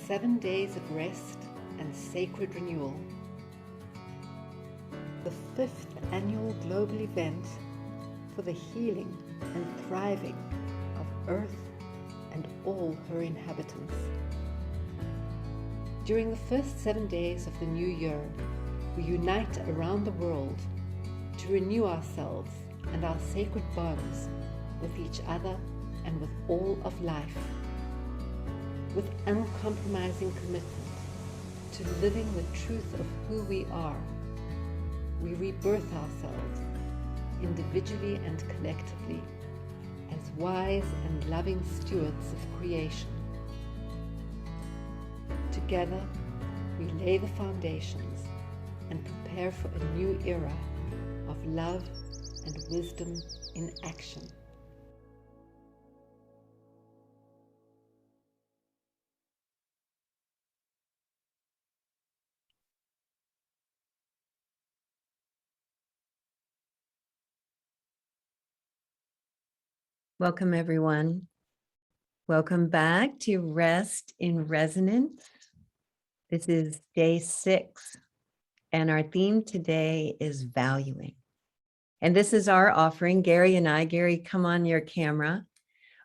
7 days of rest and sacred renewal. The 5th annual global event for the healing and thriving of Earth and all her inhabitants. During the first 7 days of the new year, we unite around the world to renew ourselves and our sacred bonds with each other and with all of life, with uncompromising commitment to living the truth of who we are. We rebirth ourselves, individually and collectively, as wise and loving stewards of creation. Together, we lay the foundations and prepare for a new era of love and wisdom in action. Welcome, everyone. Welcome back to Rest in Resonance. This is day 6, and our theme today is valuing. And this is our offering, Gary and I. Gary, come on your camera.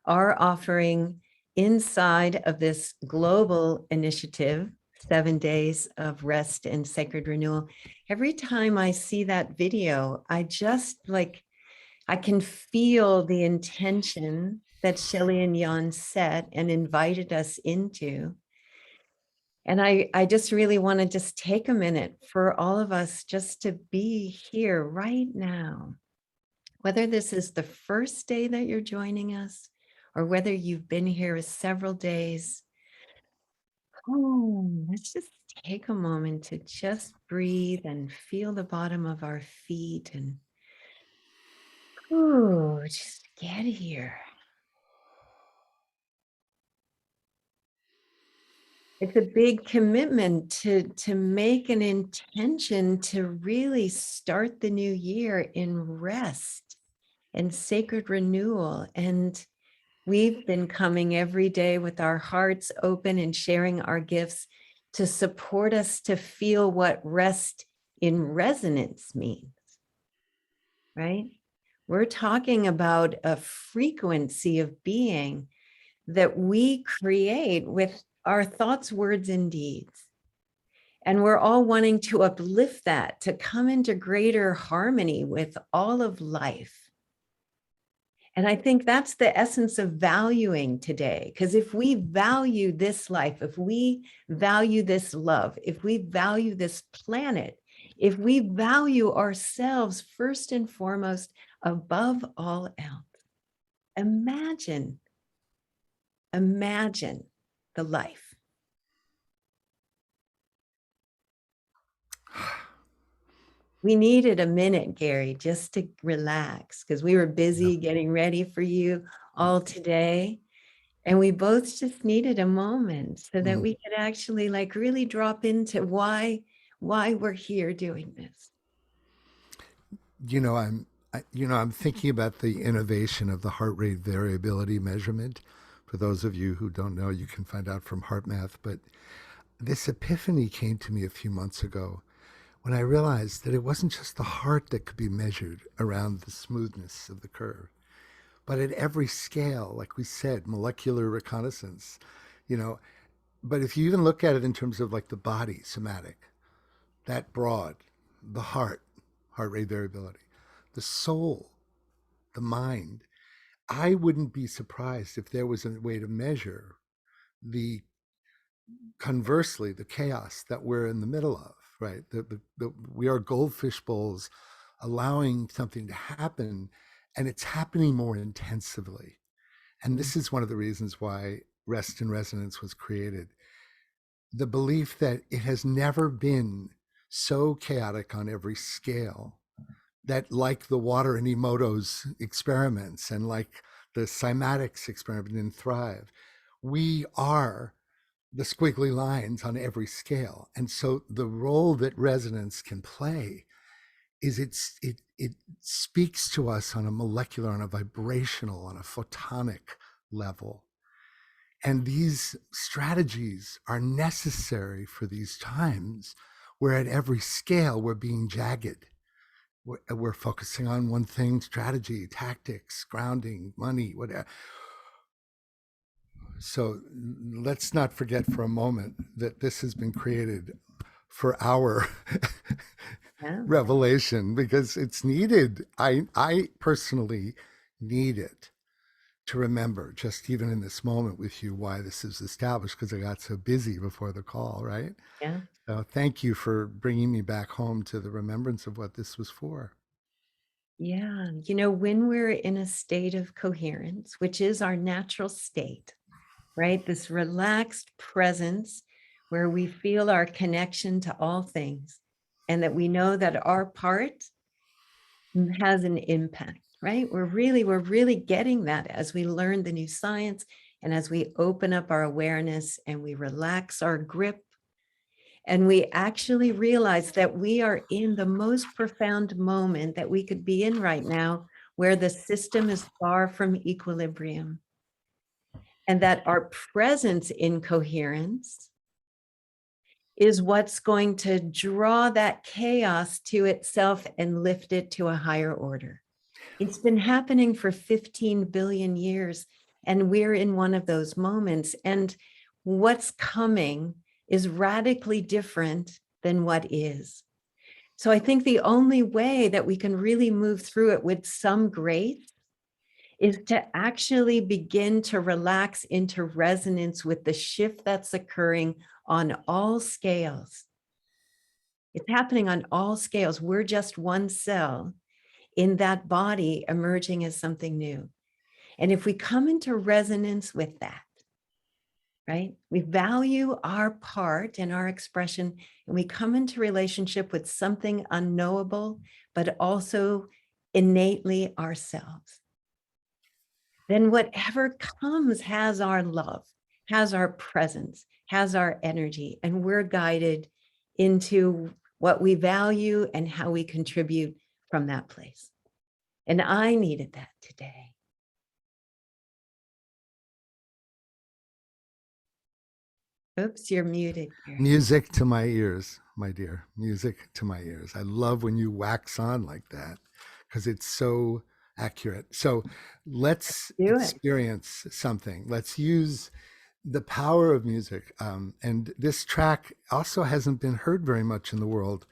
Our offering inside of this global initiative, 7 days of rest and sacred renewal. Every time I see that video, I can feel the intention that Shelley and Jan set and invited us into. And I just really want to just take a minute for all of us just to be here right now. Whether this is the first day that you're joining us or whether you've been here several days, let's just take a moment to just breathe and feel the bottom of our feet and just get here. It's a big commitment to make an intention to really start the new year in rest and sacred renewal. And we've been coming every day with our hearts open and sharing our gifts to support us to feel what rest in resonance means, right? We're talking about a frequency of being that we create with our thoughts, words, and deeds. And we're all wanting to uplift that, to come into greater harmony with all of life. And I think that's the essence of valuing today. Because if we value this life, if we value this love, if we value this planet, if we value ourselves first and foremost above all else, imagine the life. We needed a minute, Gary, just to relax because we were busy getting ready for you all today. And we both just needed a moment so that we could actually really drop into why we're here doing this. I'm thinking about the innovation of the heart rate variability measurement. For those of you who don't know, you can find out from HeartMath. But this epiphany came to me a few months ago when I realized that it wasn't just the heart that could be measured around the smoothness of the curve, but at every scale, like we said, molecular reconnaissance, But if you even look at it in terms of the body, somatic, that broad, the heart rate variability, the soul, the mind, I wouldn't be surprised if there was a way to measure conversely, the chaos that we're in the middle of, right? We are goldfish bowls allowing something to happen, and it's happening more intensively. And this is one of the reasons why Rest in Resonance was created. The belief that it has never been so chaotic on every scale that, like the water in Emoto's experiments and like the cymatics experiment in Thrive, we are the squiggly lines on every scale. And so the role that resonance can play is it speaks to us on a molecular, on a vibrational, on a photonic level. And these strategies are necessary for these times where at every scale we're being jagged. We're focusing on one thing, strategy, tactics, grounding, money, whatever. So let's not forget for a moment that this has been created for our Yeah. revelation, because it's needed. I personally need it to remember, just even in this moment with you, why this is established, because I got so busy before the call, right? Yeah. So thank you for bringing me back home to the remembrance of what this was for. Yeah. You know, when we're in a state of coherence, which is our natural state, right? This relaxed presence where we feel our connection to all things and that we know that our part has an impact, right? We're really getting that as we learn the new science and as we open up our awareness and we relax our grip. And we actually realize that we are in the most profound moment that we could be in right now, where the system is far from equilibrium. And that our presence in coherence is what's going to draw that chaos to itself and lift it to a higher order. It's been happening for 15 billion years, and we're in one of those moments. And what's coming is radically different than what is. So I think the only way that we can really move through it with some grace is to actually begin to relax into resonance with the shift that's occurring on all scales. It's happening on all scales. We're just one cell in that body emerging as something new. And if we come into resonance with that, right, we value our part and our expression, and we come into relationship with something unknowable, but also innately ourselves, then whatever comes has our love, has our presence, has our energy, and we're guided into what we value and how we contribute from that place. And I needed that today. Oops, you're muted, Gary. Music to my ears, my dear. Music to my ears. I love when you wax on like that, because it's so accurate. So let's Do it. experience something. Let's use the power of music. And this track also hasn't been heard very much in the world,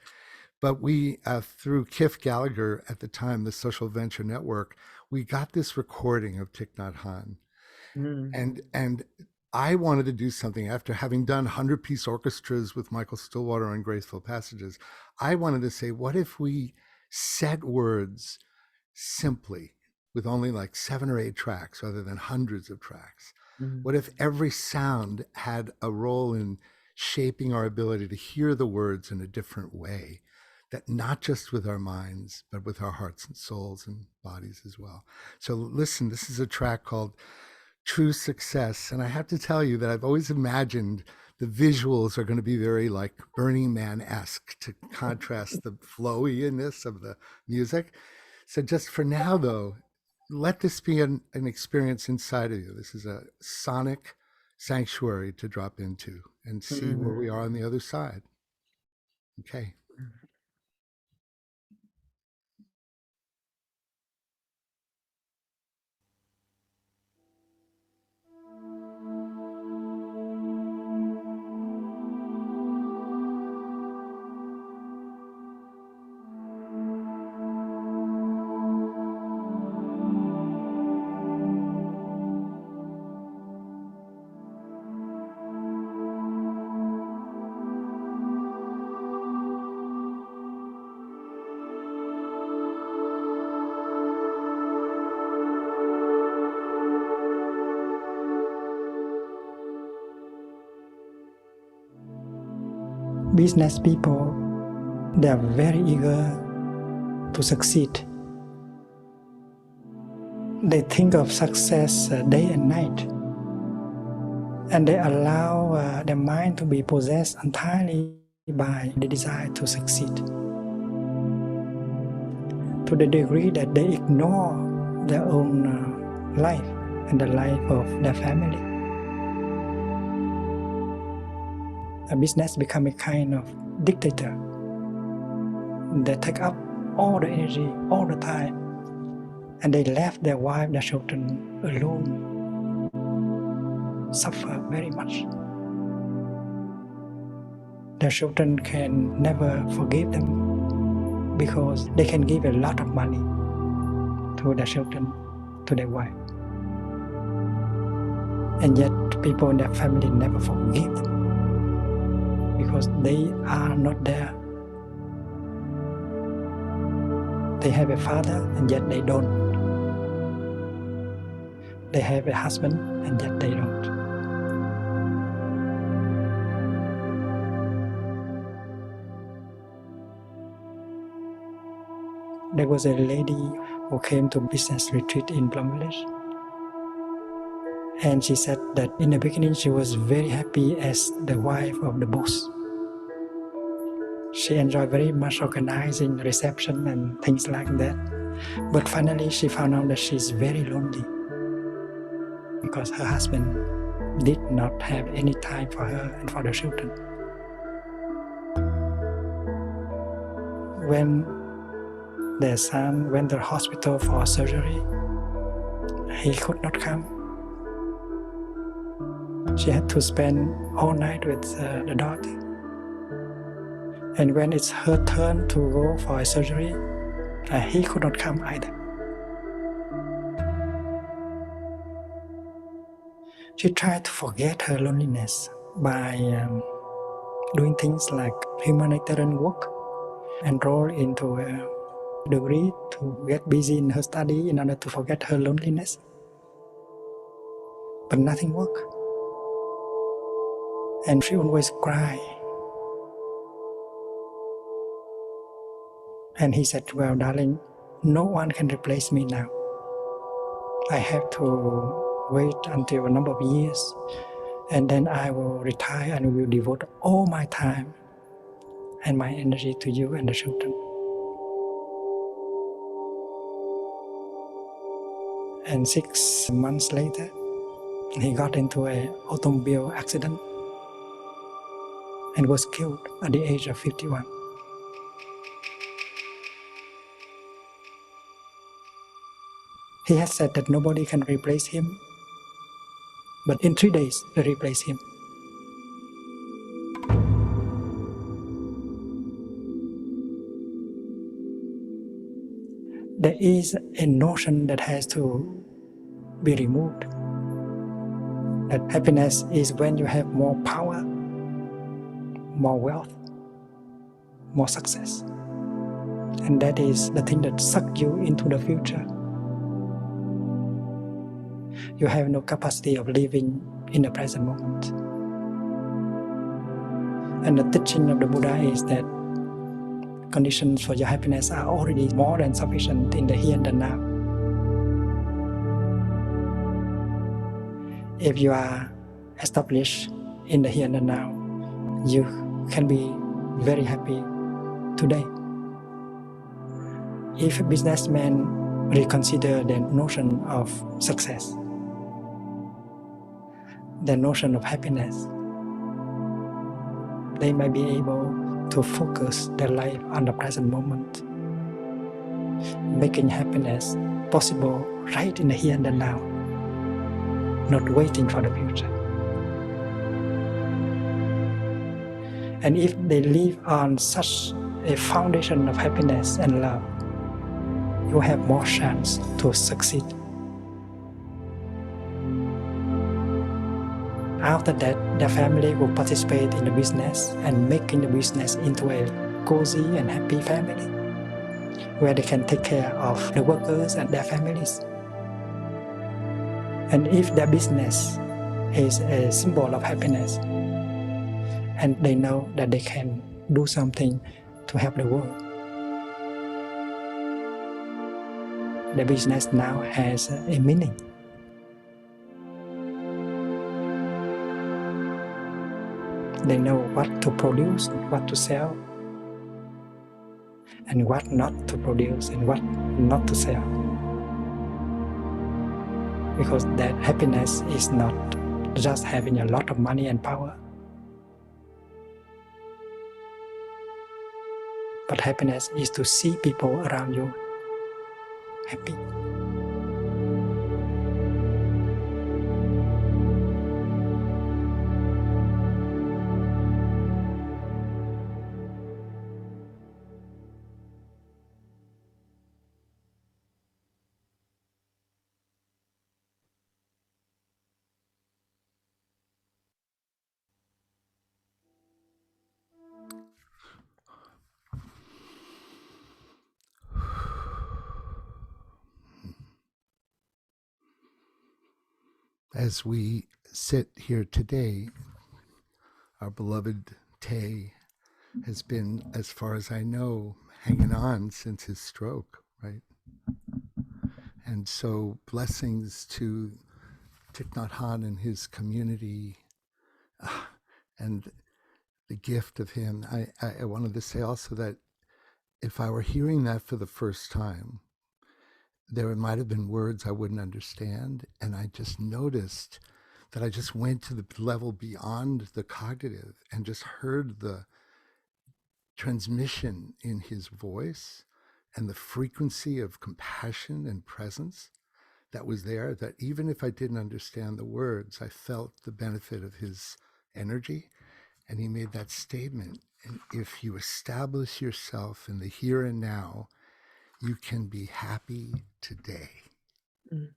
but we, through Kif Gallagher at the time, the Social Venture Network, we got this recording of Thich Nhat Hanh. And I wanted to do something after having done 100-piece orchestras with Michael Stillwater on Graceful Passages. I wanted to say, what if we set words simply with only like 7 or 8 tracks rather than hundreds of tracks? What if every sound had a role in shaping our ability to hear the words in a different way, that not just with our minds, but with our hearts and souls and bodies as well? So listen, this is a track called True Success. And I have to tell you that I've always imagined the visuals are going to be very like Burning Man-esque to contrast the flowiness of the music. So just for now, though, let this be an experience inside of you. This is a sonic sanctuary to drop into and see where we are on the other side. Okay. Business people, they are very eager to succeed. They think of success day and night, and they allow their mind to be possessed entirely by the desire to succeed, to the degree that they ignore their own life and the life of their family. a business become a kind of dictator. They take up all the energy, all the time, and they left their wife, their children alone, suffer very much. Their children can never forgive them because they can give a lot of money to their children, to their wife. And yet people in their family never forgive them because they are not there. They have a father and yet they don't. They have a husband and yet they don't. There was a lady who came to business retreat in Plum Village. And she said that in the beginning she was very happy as the wife of the boss. She enjoyed very much organizing reception and things like that. But finally she found out that she's very lonely because her husband did not have any time for her and for the children. When their son went to the hospital for surgery, he could not come. She had to spend all night with the daughter. And when it's her turn to go for a surgery, he could not come either. She tried to forget her loneliness by doing things like humanitarian work, enroll into a degree to get busy in her study in order to forget her loneliness. But nothing worked. And she always cried. And he said, well, darling, no one can replace me now. I have to wait until a number of years, and then I will retire and will devote all my time and my energy to you and the children. And 6 months later, he got into an automobile accident and was killed at the age of 51. He had said that nobody can replace him, but in 3 days they replaced him. There is a notion that has to be removed, that happiness is when you have more power, more wealth, more success. And that is the thing that sucks you into the future. You have no capacity of living in the present moment. And the teaching of the Buddha is that conditions for your happiness are already more than sufficient in the here and the now. If you are established in the here and the now, you can be very happy today. If a businessman reconsider the notion of success, the notion of happiness, they might be able to focus their life on the present moment, making happiness possible right in the here and the now, not waiting for the future. And if they live on such a foundation of happiness and love, you have more chance to succeed. After that, their family will participate in the business and making the business into a cozy and happy family, where they can take care of the workers and their families. And if their business is a symbol of happiness, and they know that they can do something to help the world, the business now has a meaning. They know what to produce, what to sell, and what not to produce and what not to sell. Because that happiness is not just having a lot of money and power. But happiness is to see people around you happy. As we sit here today, our beloved Tay has been, as far as I know, hanging on since his stroke, right? And so blessings to Thich Nhat Hanh and his community, and the gift of him. I wanted to say also that if I were hearing that for the first time, there might have been words I wouldn't understand. And I just noticed that I just went to the level beyond the cognitive and just heard the transmission in his voice and the frequency of compassion and presence that was there, that even if I didn't understand the words, I felt the benefit of his energy. And he made that statement. And if you establish yourself in the here and now, you can be happy today. Mm.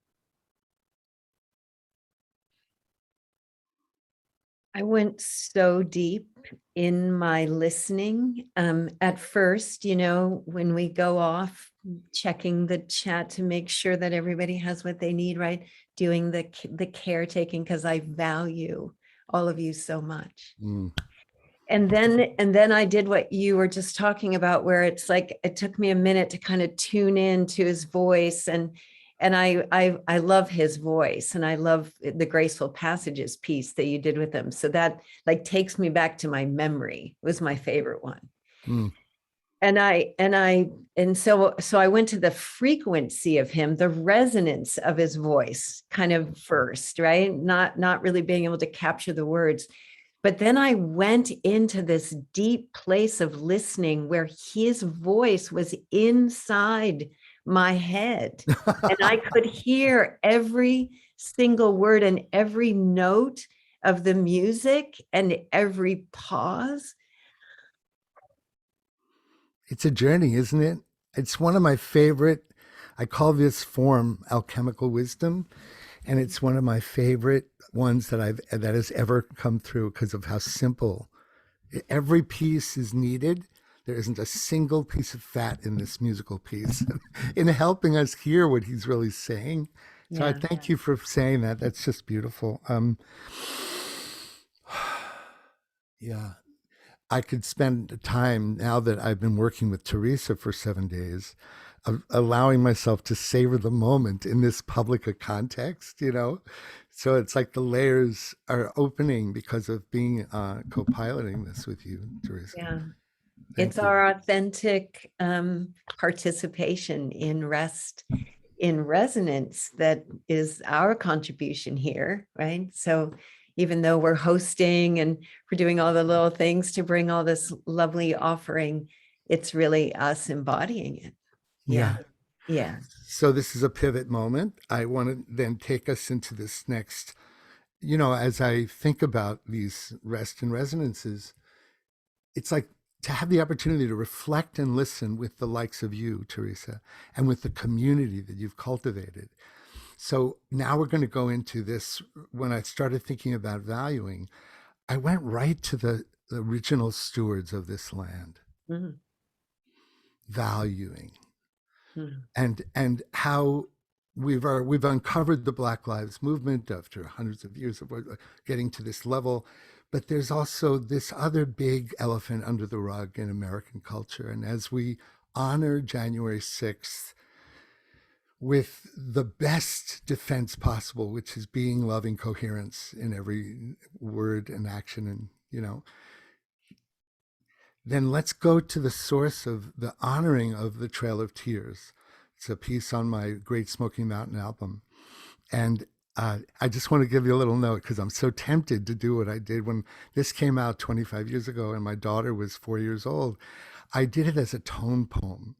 I went so deep in my listening. At first, when we go off, checking the chat to make sure that everybody has what they need, right? Doing the caretaking, because I value all of you so much. Mm. And then I did what you were just talking about, where it's like it took me a minute to kind of tune in to his voice, and I love his voice, and I love the graceful passages piece that you did with him. So that like takes me back to my memory. It was my favorite one. Mm. So I went to the frequency of him, the resonance of his voice kind of first, right? Not really being able to capture the words. But then I went into this deep place of listening where his voice was inside my head. And I could hear every single word and every note of the music and every pause. It's a journey, isn't it? It's one of my favorite. I call this form alchemical wisdom. And it's one of my favorite ones that has ever come through because of how simple. Every piece is needed. There isn't a single piece of fat in this musical piece in helping us hear what he's really saying. So I thank you for saying that. That's just beautiful. Yeah. I could spend time, now that I've been working with Teresa for 7 days, of allowing myself to savor the moment in this public context, So it's like the layers are opening because of being co-piloting this with you, Teresa. Yeah. Thank It's you. our authentic participation in rest, in resonance, that is our contribution here, right? So even though we're hosting and we're doing all the little things to bring all this lovely offering, it's really us embodying it. Yeah. Yeah. So this is a pivot moment. I want to then take us into this next, as I think about these rest and resonances, it's like to have the opportunity to reflect and listen with the likes of you, Teresa, and with the community that you've cultivated. So now we're going to go into this. When I started thinking about valuing, I went right to the original stewards of this land, Mhm. valuing, Mhm. and how we've uncovered the Black Lives Movement after hundreds of years of getting to this level. But there's also this other big elephant under the rug in American culture. And as we honor January 6th with the best defense possible, which is being loving coherence in every word and action, and, then let's go to the source of the honoring of the Trail of Tears. It's a piece on my Great Smoky Mountain album. And I just want to give you a little note because I'm so tempted to do what I did when this came out 25 years ago and my daughter was 4 years old. I did it as a tone poem.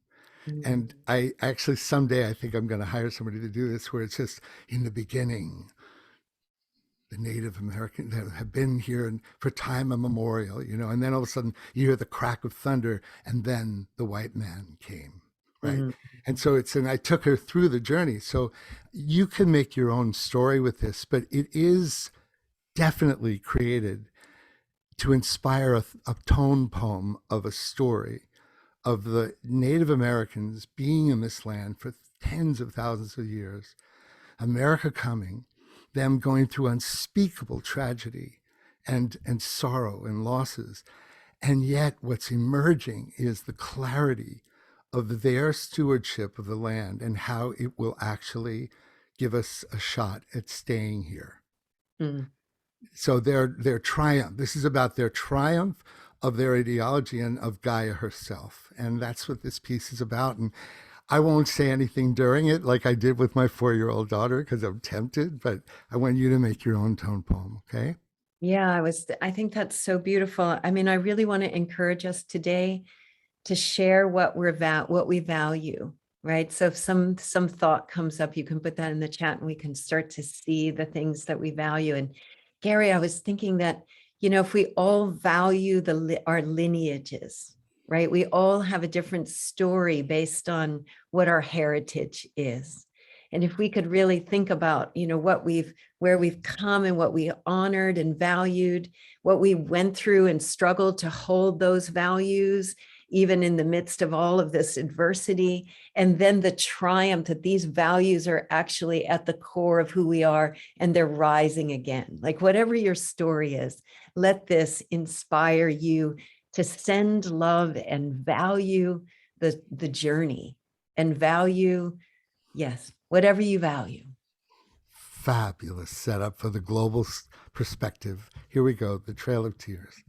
And I actually, someday, I think I'm going to hire somebody to do this, where it's just in the beginning, the Native Americans that have been here for time immemorial, and then all of a sudden you hear the crack of thunder, and then the white man came, right? And so and I took her through the journey. So you can make your own story with this, but it is definitely created to inspire a tone poem of a story of the Native Americans being in this land for tens of thousands of years, America coming, them going through unspeakable tragedy and sorrow and losses. And yet what's emerging is the clarity of their stewardship of the land and how it will actually give us a shot at staying here. So their triumph, this is about their triumph of their ideology and of Gaia herself. And that's what this piece is about. And I won't say anything during it like I did with my 4-year-old daughter, because I'm tempted, but I want you to make your own tone poem, okay? Yeah, I think that's so beautiful. I mean, I really want to encourage us today to share what we value, right? So if some thought comes up, you can put that in the chat and we can start to see the things that we value. And Gary, I was thinking that, if we all value our lineages, right? We all have a different story based on what our heritage is. And if we could really think about, where we've come and what we honored and valued, what we went through and struggled to hold those values, even in the midst of all of this adversity, and then the triumph that these values are actually at the core of who we are and they're rising again. Like whatever your story is, let this inspire you to send love and value the journey and value, yes, whatever you value. Fabulous setup for the global perspective. Here we go, the Trail of Tears.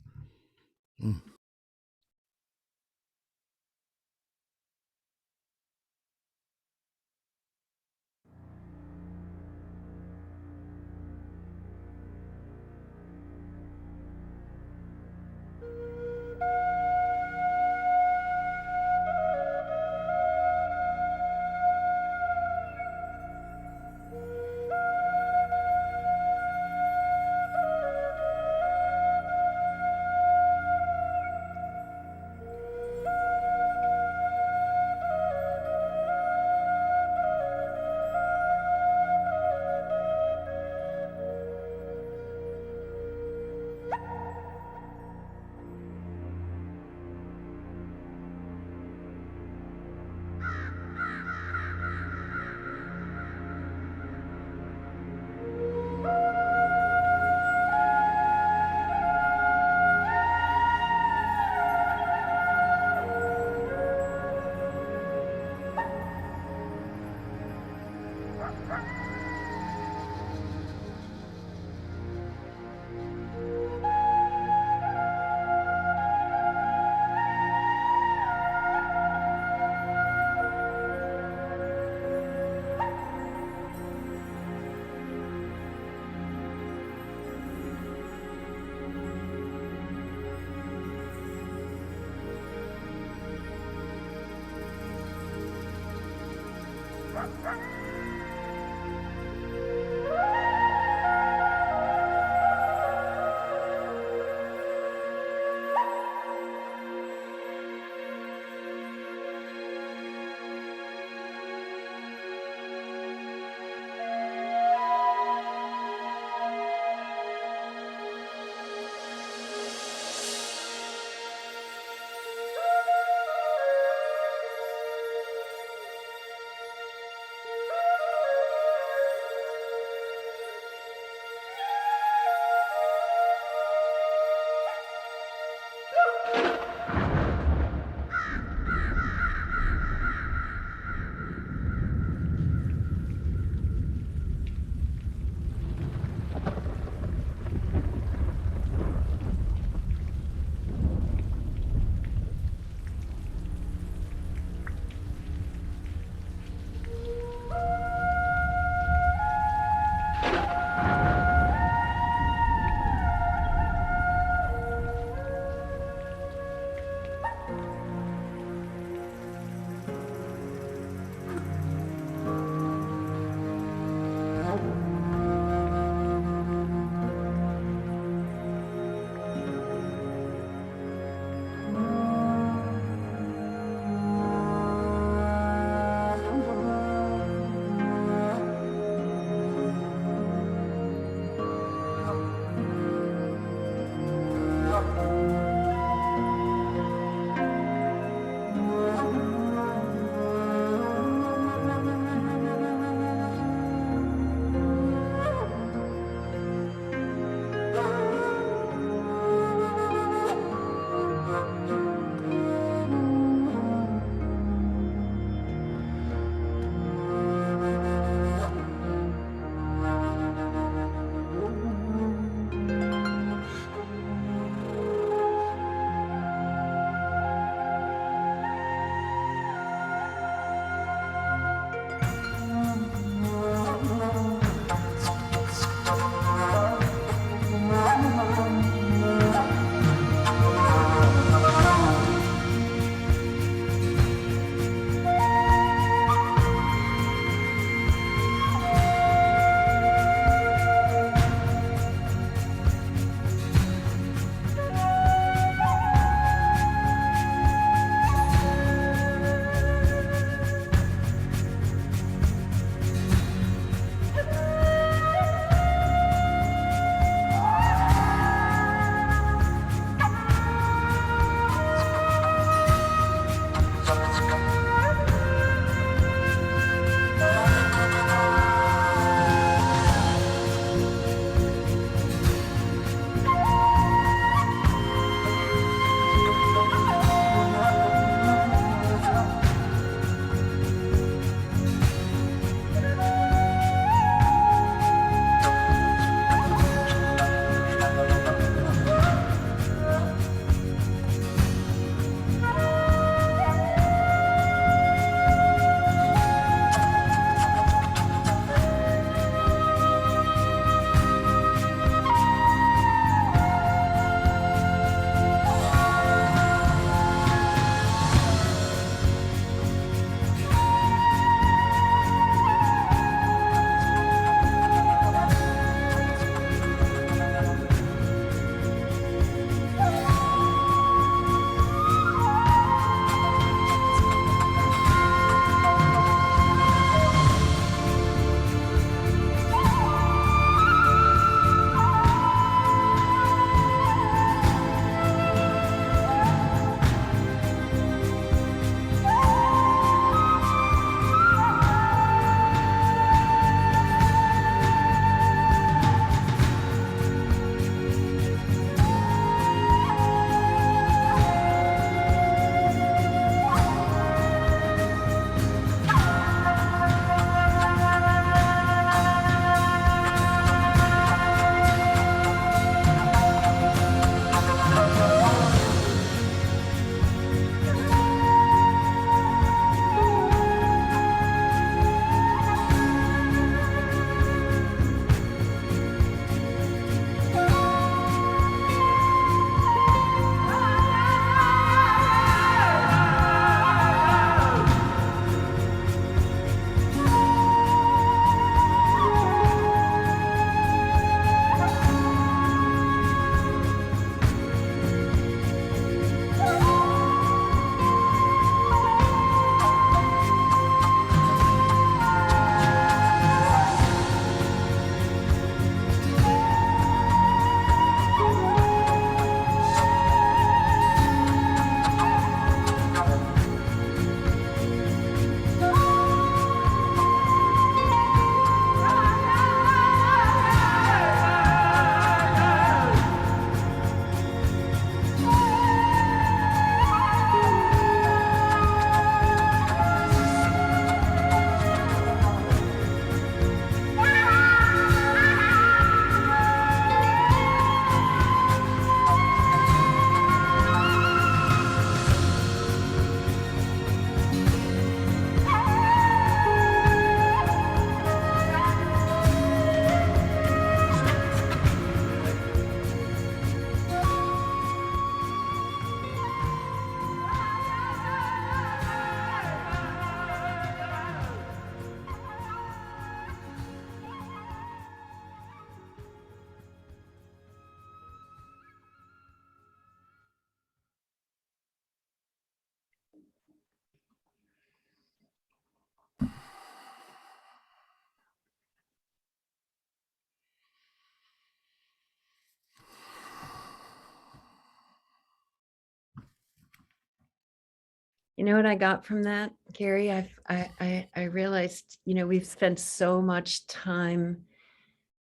You know what I got from that, Gary? I realized, we've spent so much time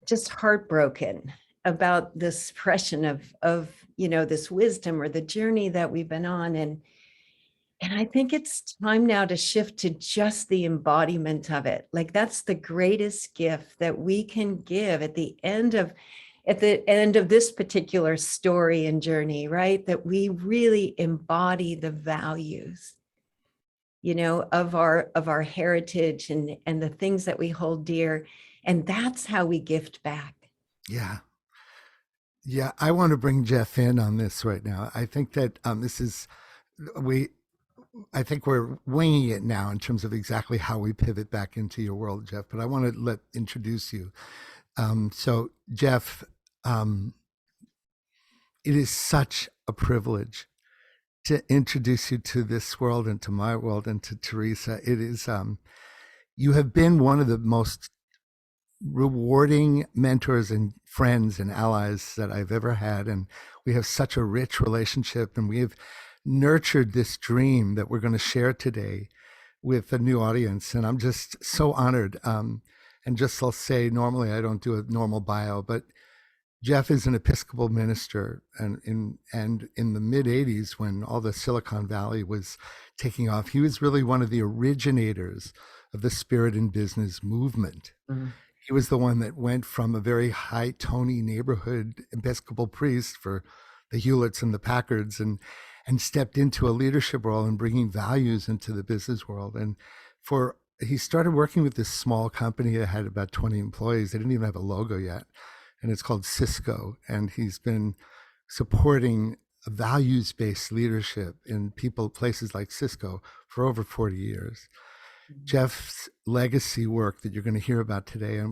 just heartbroken about the suppression of this wisdom or the journey that we've been on. And I think it's time now to shift to just the embodiment of it. Like, that's the greatest gift that we can give at the end of this particular story and journey, right? That we really embody the values, of our heritage and the things that we hold dear. And that's how we gift back. Yeah. Yeah. I want to bring Jeff in on this right now. I think that I think we're winging it now in terms of exactly how we pivot back into your world, Jeff, but I want to introduce you. So Jeff, it is such a privilege to introduce you to this world and to my world and to Teresa. It is, you have been one of the most rewarding mentors and friends and allies that I've ever had. And we have such a rich relationship, and we have nurtured this dream that we're going to share today with a new audience. And I'm just so honored. And just, I'll say, normally I don't do a normal bio, but Jeff is an Episcopal minister, and in the mid 80s, when all the Silicon Valley was taking off, he was really one of the originators of the Spirit in Business movement. Mm-hmm. He was the one that went from a very high Tony neighborhood Episcopal priest for the Hewletts and the Packards, and stepped into a leadership role and bringing values into the business world. And he started working with this small company that had about 20 employees. They didn't even have a logo yet. And it's called Cisco. And he's been supporting a values-based leadership in places like Cisco for over 40 years. Mm-hmm. Jeff's legacy work that you're going to hear about today,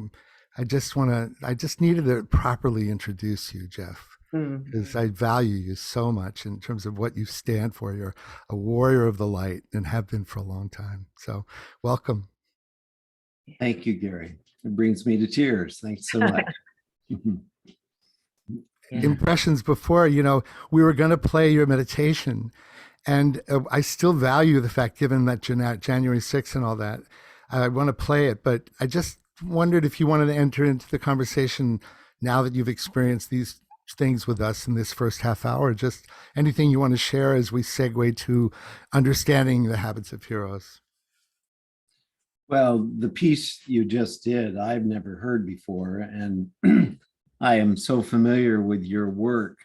I just needed to properly introduce you, Jeff, because I value you so much in terms of what you stand for. You're a warrior of the light and have been for a long time. So welcome. Thank you, Gary. It brings me to tears. Thanks so much. Impressions before, we were going to play your meditation, and I still value the fact, given that January 6th and all that, I want to play it, but I just wondered if you wanted to enter into the conversation now that you've experienced these things with us in this first half hour. Just anything you want to share as we segue to understanding the habits of heroes. Well, the piece you just did, I've never heard before. And I am so familiar with your work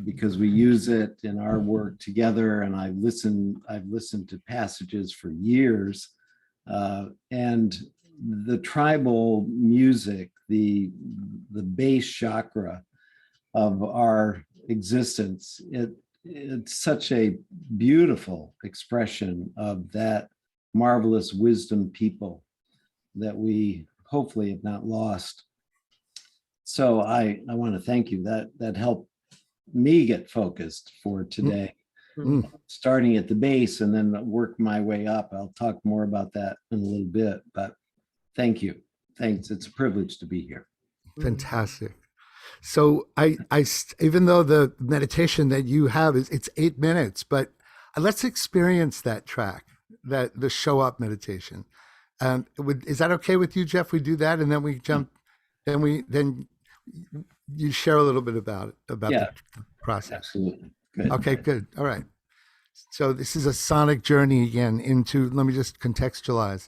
because we use it in our work together. And I've listened to passages for years. And the tribal music, the base chakra of our existence, it's such a beautiful expression of that marvelous wisdom people that we hopefully have not lost. So I want to thank you. That helped me get focused for today, starting at the base and then work my way up. I'll talk more about that in a little bit, but thank you. Thanks. It's a privilege to be here. Fantastic. So I even though the meditation that you have it's 8 minutes, but let's experience that track, the show up meditation. Is that okay with you, Jeff? We do that, and then we jump. Then you share a little bit about the process. Absolutely. Good. Okay, good. All right. So this is a sonic journey again into. Let me just contextualize.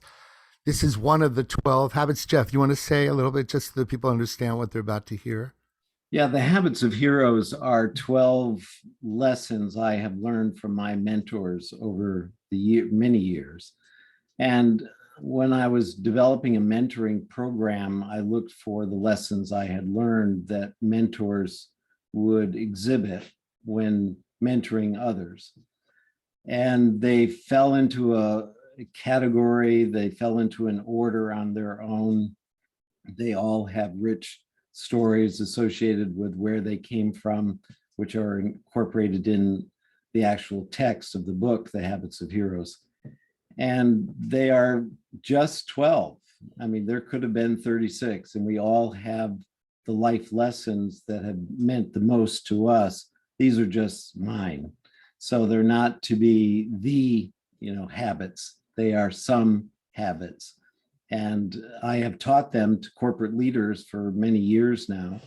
This is one of the 12 habits. Jeff, you want to say a little bit just so that people understand what they're about to hear? Yeah, the habits of heroes are 12 lessons I have learned from my mentors over many years. And when I was developing a mentoring program, I looked for the lessons I had learned that mentors would exhibit when mentoring others. And they fell into a category, they fell into an order on their own. They all have rich stories associated with where they came from, which are incorporated in the actual text of the book, The Habits of Heroes. And they are just 12. I mean, there could have been 36, and we all have the life lessons that have meant the most to us. These are just mine. So they're not to be the, habits. They are some habits. And I have taught them to corporate leaders for many years now,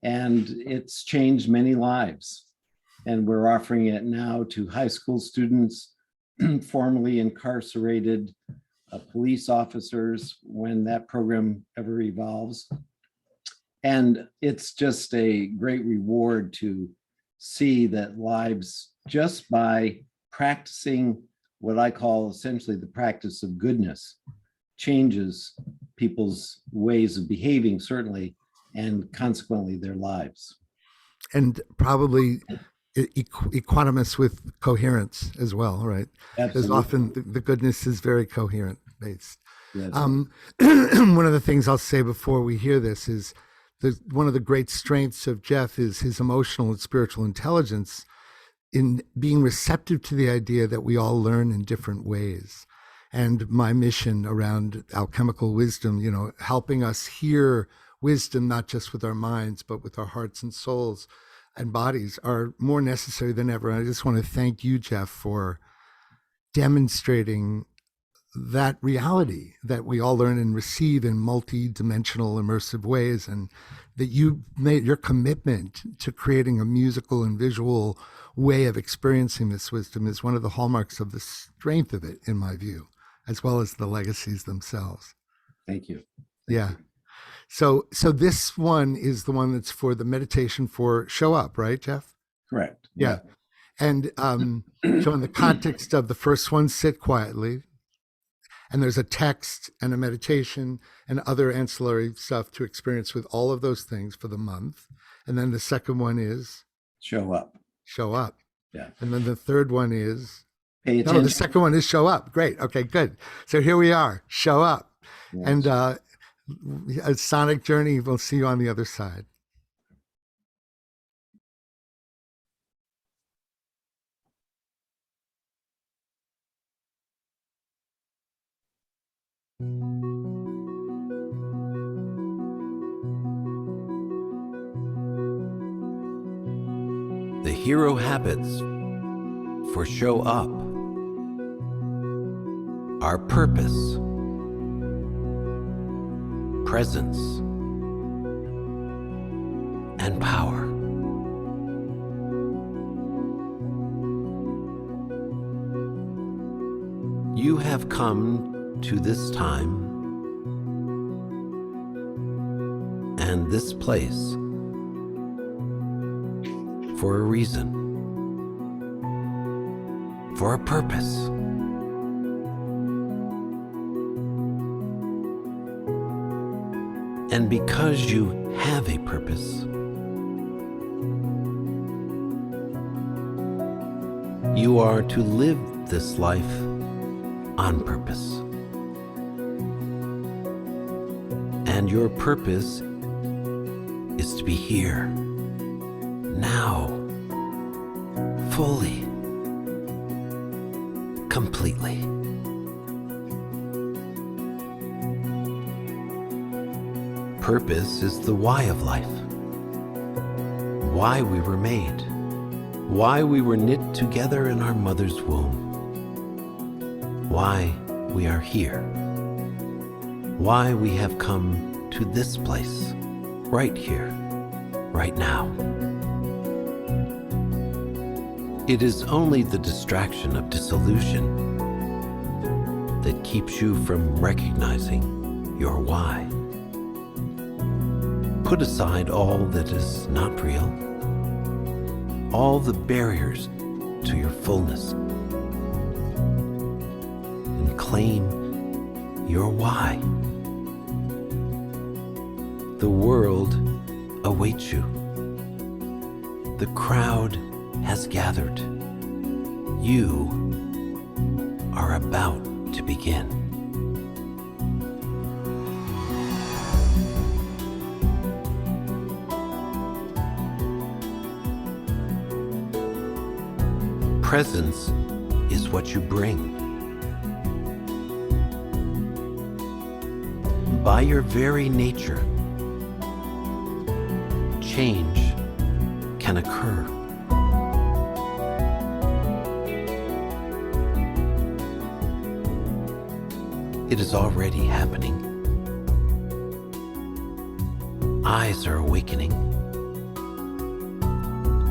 and it's changed many lives. And we're offering it now to high school students, formerly incarcerated police officers, when that program ever evolves. And it's just a great reward to see that lives, just by practicing what I call essentially the practice of goodness, changes people's ways of behaving, certainly, and consequently their lives. And probably equanimous with coherence as well, right? Because often the goodness is very coherent based. Yes. One of the things I'll say before we hear this is one of the great strengths of Jeff is his emotional and spiritual intelligence in being receptive to the idea that we all learn in different ways. And my mission around alchemical wisdom, helping us hear wisdom, not just with our minds, but with our hearts and souls and bodies, are more necessary than ever. And I just want to thank you, Jeff, for demonstrating that reality that we all learn and receive in multi-dimensional immersive ways, and that you made your commitment to creating a musical and visual way of experiencing this wisdom is one of the hallmarks of the strength of it, in my view, as well as the legacies themselves. Thank you. Yeah. So this one is the one that's for the meditation for show up, right, Jeff? Correct. Yeah. And so in the context of the first one, sit quietly. And there's a text and a meditation and other ancillary stuff to experience with all of those things for the month. And then the second one is show up. Show up. Yeah. And then the third one is pay attention. No, the second one is show up. Great. Okay, good. So here we are. Show up. Yes. And a sonic journey. We'll see you on the other side. The hero habits for show up are purpose, presence, and power. You have come to this time and this place for a reason, for a purpose. And because you have a purpose, you are to live this life on purpose. And your purpose is to be here, now, fully, completely. Purpose is the why of life, why we were made, why we were knit together in our mother's womb, why we are here, why we have come to this place, right here, right now. It is only the distraction of disillusion that keeps you from recognizing your why. Put aside all that is not real, all the barriers to your fullness, and claim your why. The world awaits you. The crowd has gathered. You are about to begin. Presence is what you bring. By your very nature, change can occur. It is already happening. Eyes are awakening,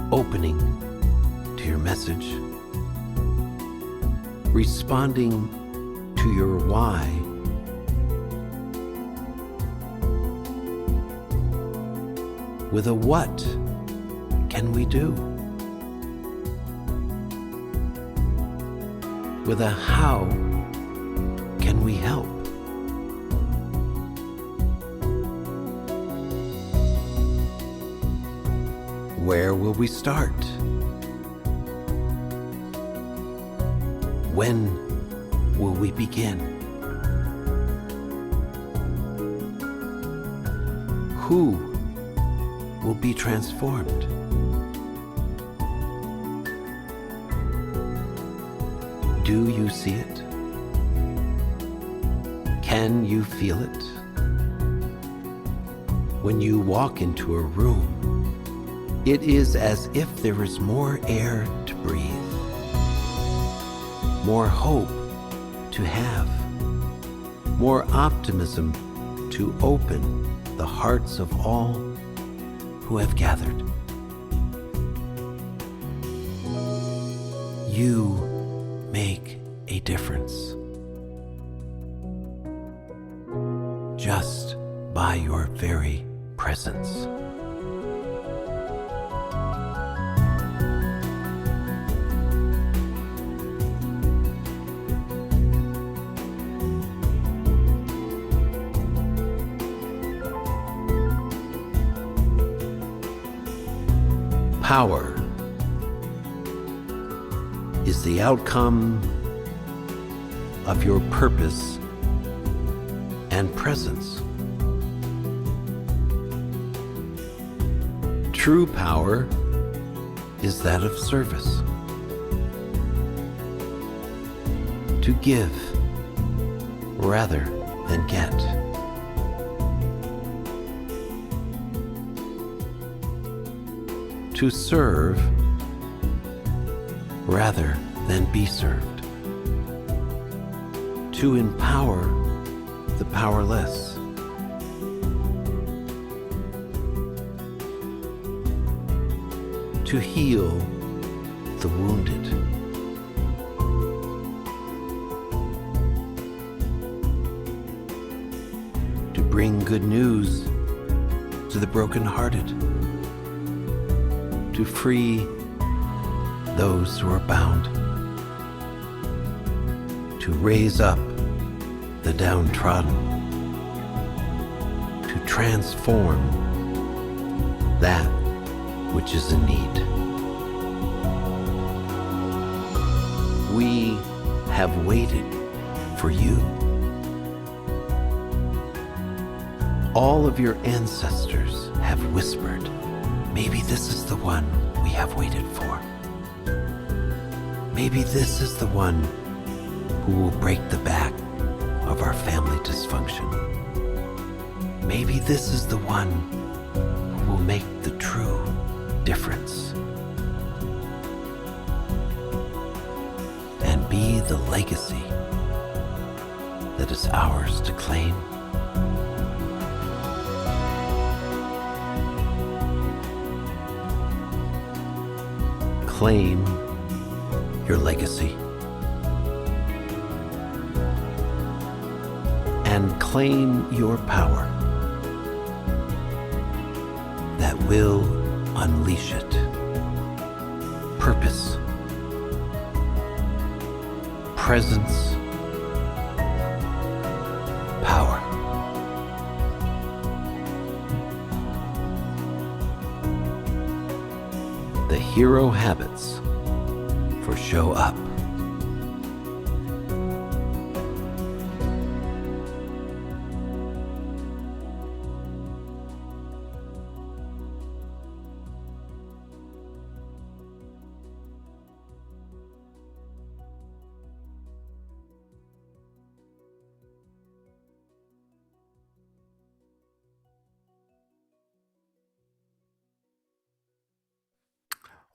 opening to your message, responding to your why, with a what can we do? With a how can we help? Where will we start? When will we begin? Who will be transformed? Do you see it? Can you feel it? When you walk into a room, it is as if there is more air to breathe, more hope to have, more optimism to open the hearts of all who have gathered. You make a difference just by your very presence. Power is the outcome of your purpose and presence. True power is that of service. To give rather than get. To serve rather than be served. To empower the powerless. To heal the wounded. To bring good news to the brokenhearted. To free those who are bound. To raise up the downtrodden. To transform that which is in need. We have waited for you. All of your ancestors have whispered, maybe this is the one we have waited for. Maybe this is the one who will break the back of our family dysfunction. Maybe this is the one who will make the true difference and be the legacy that is ours to claim. Claim your legacy and claim your power that will unleash it. Purpose, presence, power. The hero habits for show up.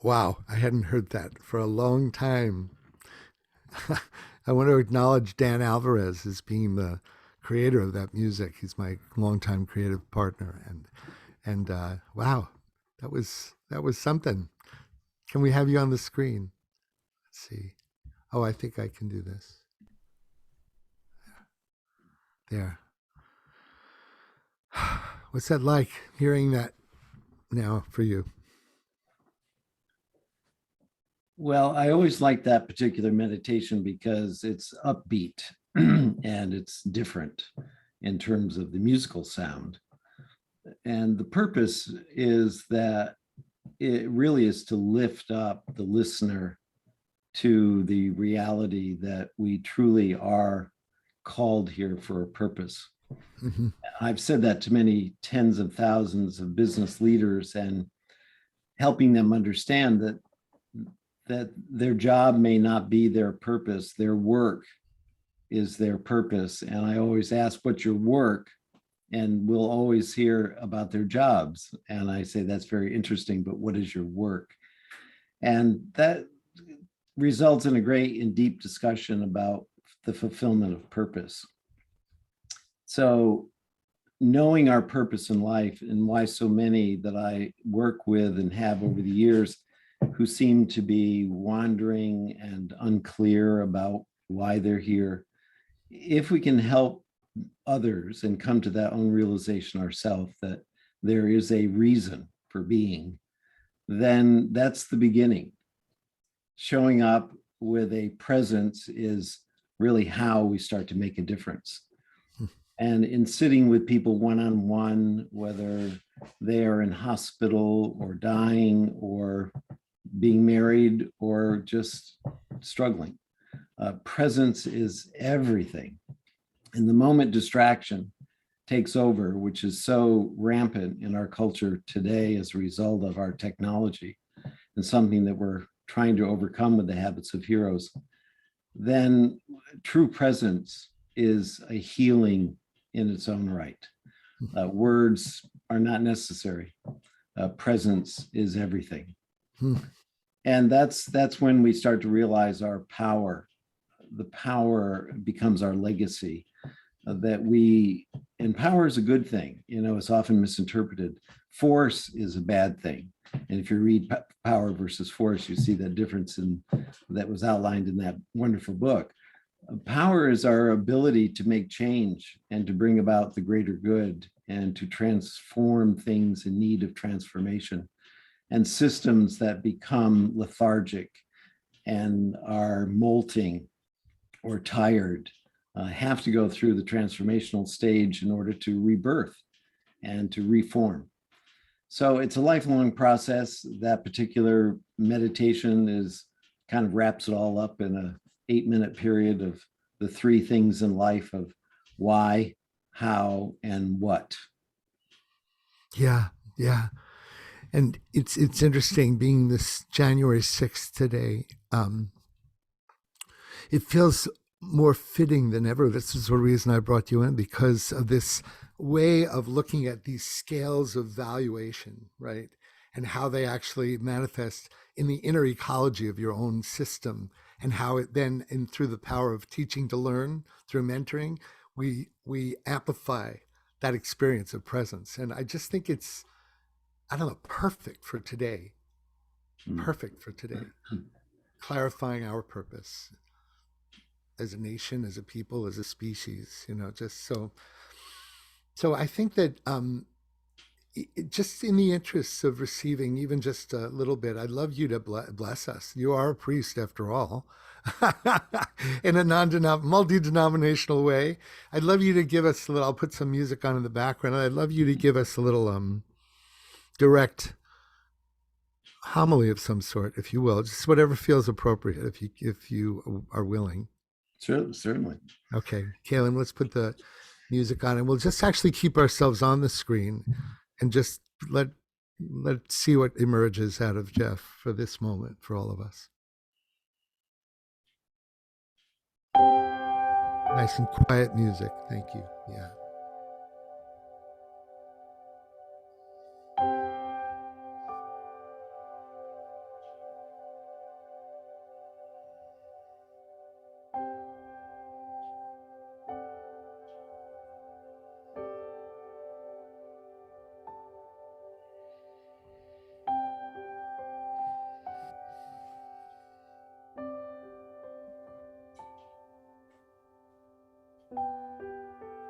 Wow, I hadn't heard that for a long time. I want to acknowledge Dan Alvarez as being the creator of that music. He's my longtime creative partner, and wow, that was something. Can we have you on the screen? Let's see. Oh, I think I can do this. There. What's that like, hearing that now for you? Well, I always like that particular meditation because it's upbeat and it's different in terms of the musical sound. And the purpose is that it really is to lift up the listener to the reality that we truly are called here for a purpose. Mm-hmm. I've said that to many tens of thousands of business leaders, and helping them understand that their job may not be their purpose, their work is their purpose. And I always ask, what's your work? And we'll always hear about their jobs. And I say, that's very interesting, but what is your work? And that results in a great and deep discussion about the fulfillment of purpose. So knowing our purpose in life, and why so many that I work with and have over the years who seem to be wandering and unclear about why they're here, if we can help others and come to that own realization ourselves that there is a reason for being, then that's the beginning. Showing up with a presence is really how we start to make a difference. And in sitting with people one-on-one, whether they are in hospital or dying or being married or just struggling, presence is everything. And the moment distraction takes over, which is so rampant in our culture today as a result of our technology, and something that we're trying to overcome with the habits of heroes, then true presence is a healing in its own right. Words are not necessary. Presence is everything. And that's when we start to realize our power. The power becomes our legacy. And power is a good thing. It's often misinterpreted. Force is a bad thing. And if you read Power versus Force, you see that difference that was outlined in that wonderful book. Power is our ability to make change and to bring about the greater good and to transform things in need of transformation. And systems that become lethargic and are molting or tired have to go through the transformational stage in order to rebirth and to reform. So it's a lifelong process. That particular meditation kind of wraps it all up in a 8-minute period of the 3 things in life of why, how, and what. Yeah. And it's interesting being this January 6th today. It feels more fitting than ever. This is the reason I brought you in, because of this way of looking at these scales of valuation, right? And how they actually manifest in the inner ecology of your own system, and how it then, and through the power of teaching to learn, through mentoring, we amplify that experience of presence. And I just think it's, I don't know, perfect for today. Perfect for today. Clarifying our purpose as a nation, as a people, as a species, just so. So I think that just in the interests of receiving even just a little bit, I'd love you to bless us. You are a priest after all, in a multi-denominational way. I'd love you to give us a little, I'll put some music on in the background. I'd love you to give us a little direct homily of some sort, if you will, just whatever feels appropriate, if you are willing. Sure, certainly. Okay, Kaylin, let's put the music on, and we'll just actually keep ourselves on the screen and just let's see what emerges out of Jeff for this moment, for all of us. Nice and quiet music. Thank you. Yeah.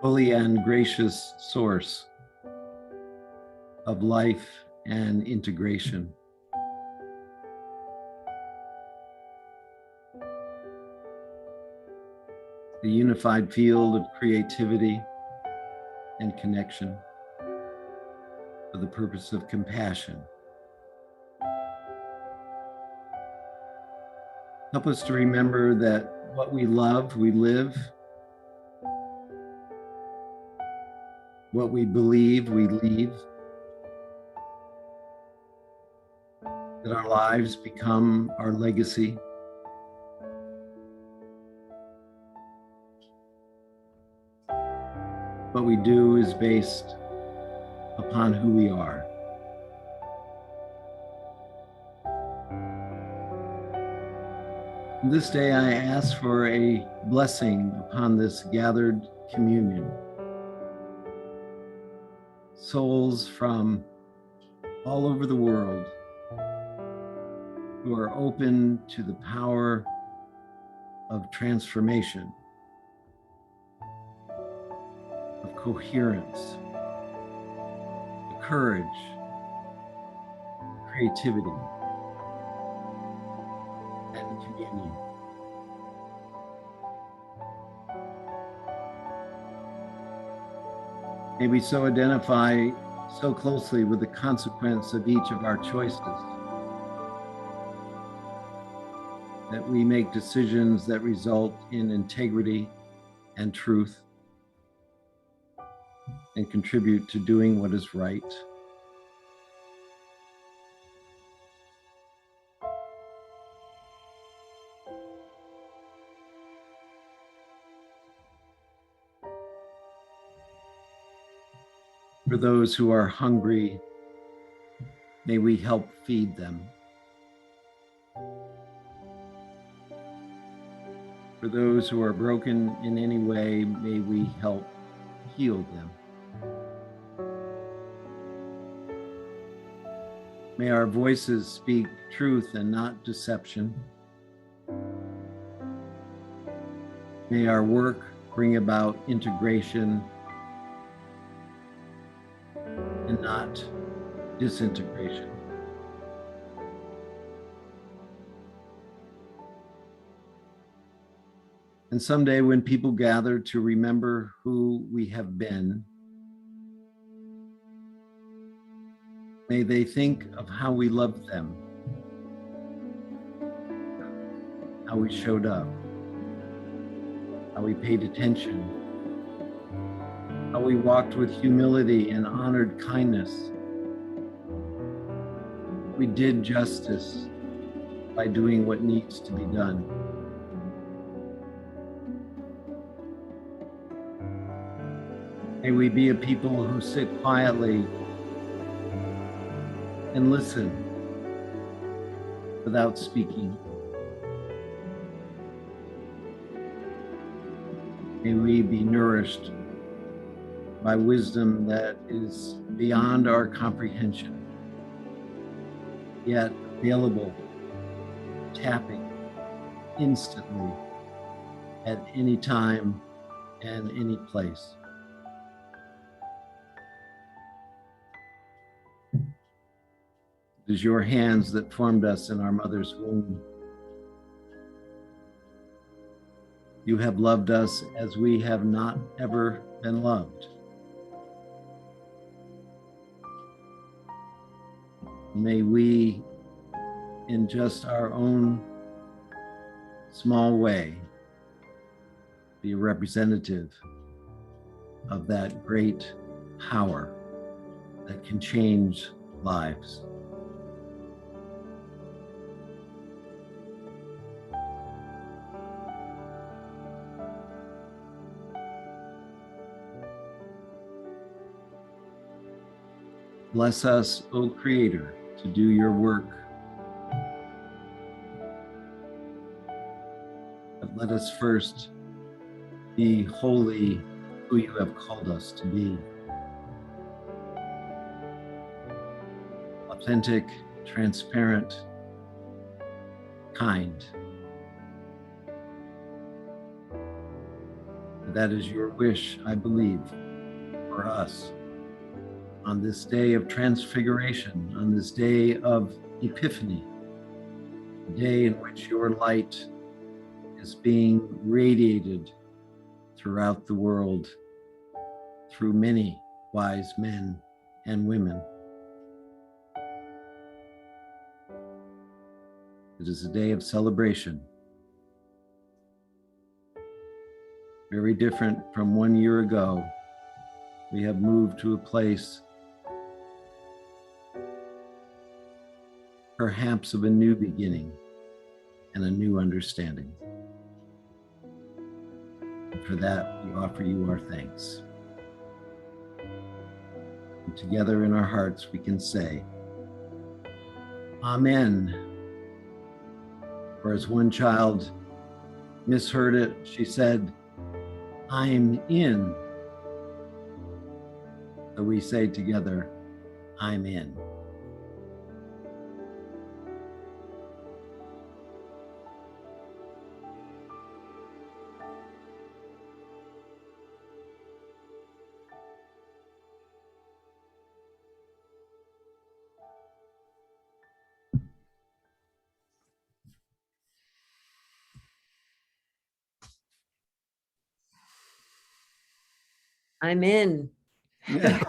Holy and gracious source of life and integration. The unified field of creativity and connection for the purpose of compassion. Help us to remember that what we love, we live. What we believe, we leave. That our lives become our legacy. What we do is based upon who we are. This day I ask for a blessing upon this gathered communion. Souls from all over the world who are open to the power of transformation, of coherence, the courage, creativity, and communion. May we so identify so closely with the consequence of each of our choices that we make decisions that result in integrity and truth and contribute to doing what is right. For those who are hungry, may we help feed them. For those who are broken in any way, may we help heal them. May our voices speak truth and not deception. May our work bring about integration and not disintegration. And someday when people gather to remember who we have been, may they think of how we loved them, how we showed up, how we paid attention, how we walked with humility and honored kindness. We did justice by doing what needs to be done. May we be a people who sit quietly and listen without speaking. May we be nourished by wisdom that is beyond our comprehension, yet available, tapping instantly at any time and any place. It is your hands that formed us in our mother's womb. You have loved us as we have not ever been loved. May we, in just our own small way, be a representative of that great power that can change lives. Bless us, O Creator, to do your work. But let us first be wholly who you have called us to be. Authentic, transparent, kind. that is your wish, I believe, for us. On this day of transfiguration, on this day of epiphany, the day in which your light is being radiated throughout the world through many wise men and women. It is a day of celebration, very different from 1 year ago. We have moved to a place perhaps of a new beginning and a new understanding. And for that, we offer you our thanks. And together in our hearts, we can say, Amen. Or as one child misheard it, she said, I'm in. So we say together, I'm in. I'm in. Yeah.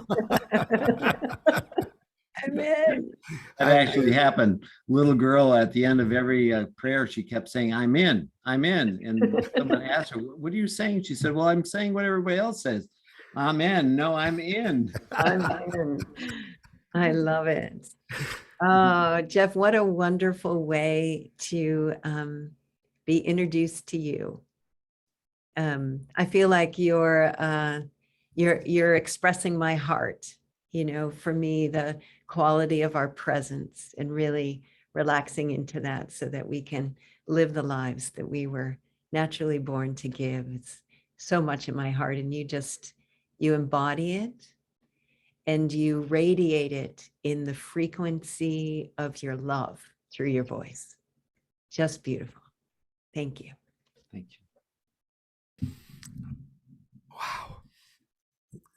I'm in. That actually happened. Little girl at the end of every prayer, she kept saying, I'm in, I'm in. And someone asked her, what are you saying? She said, well, I'm saying what everybody else says. I'm in. No, I'm in. I'm in. I love it. Oh, Jeff, what a wonderful way to be introduced to you. I feel like you're expressing my heart. You know, for me, the quality of our presence and really relaxing into that so that we can live the lives that we were naturally born to give. It's so much in my heart, and you embody it and you radiate it in the frequency of your love through your voice. Just beautiful. Thank you. Thank you. Wow.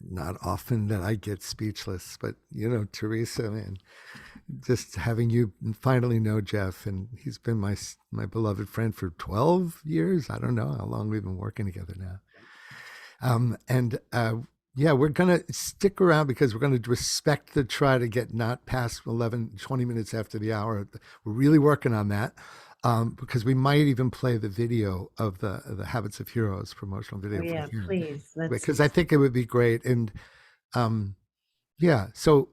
Not often that I get speechless, but you know, Teresa, man, just having you finally know Jeff, and he's been my beloved friend for 12 years. I don't know how long we've been working together now. Yeah, we're going to stick around because we're going to respect the try to get not past 20 minutes after the hour. We're really working on that. Because we might even play the video of the Habits of Heroes promotional video. Oh, yeah, please. Because I think it would be great. And yeah, so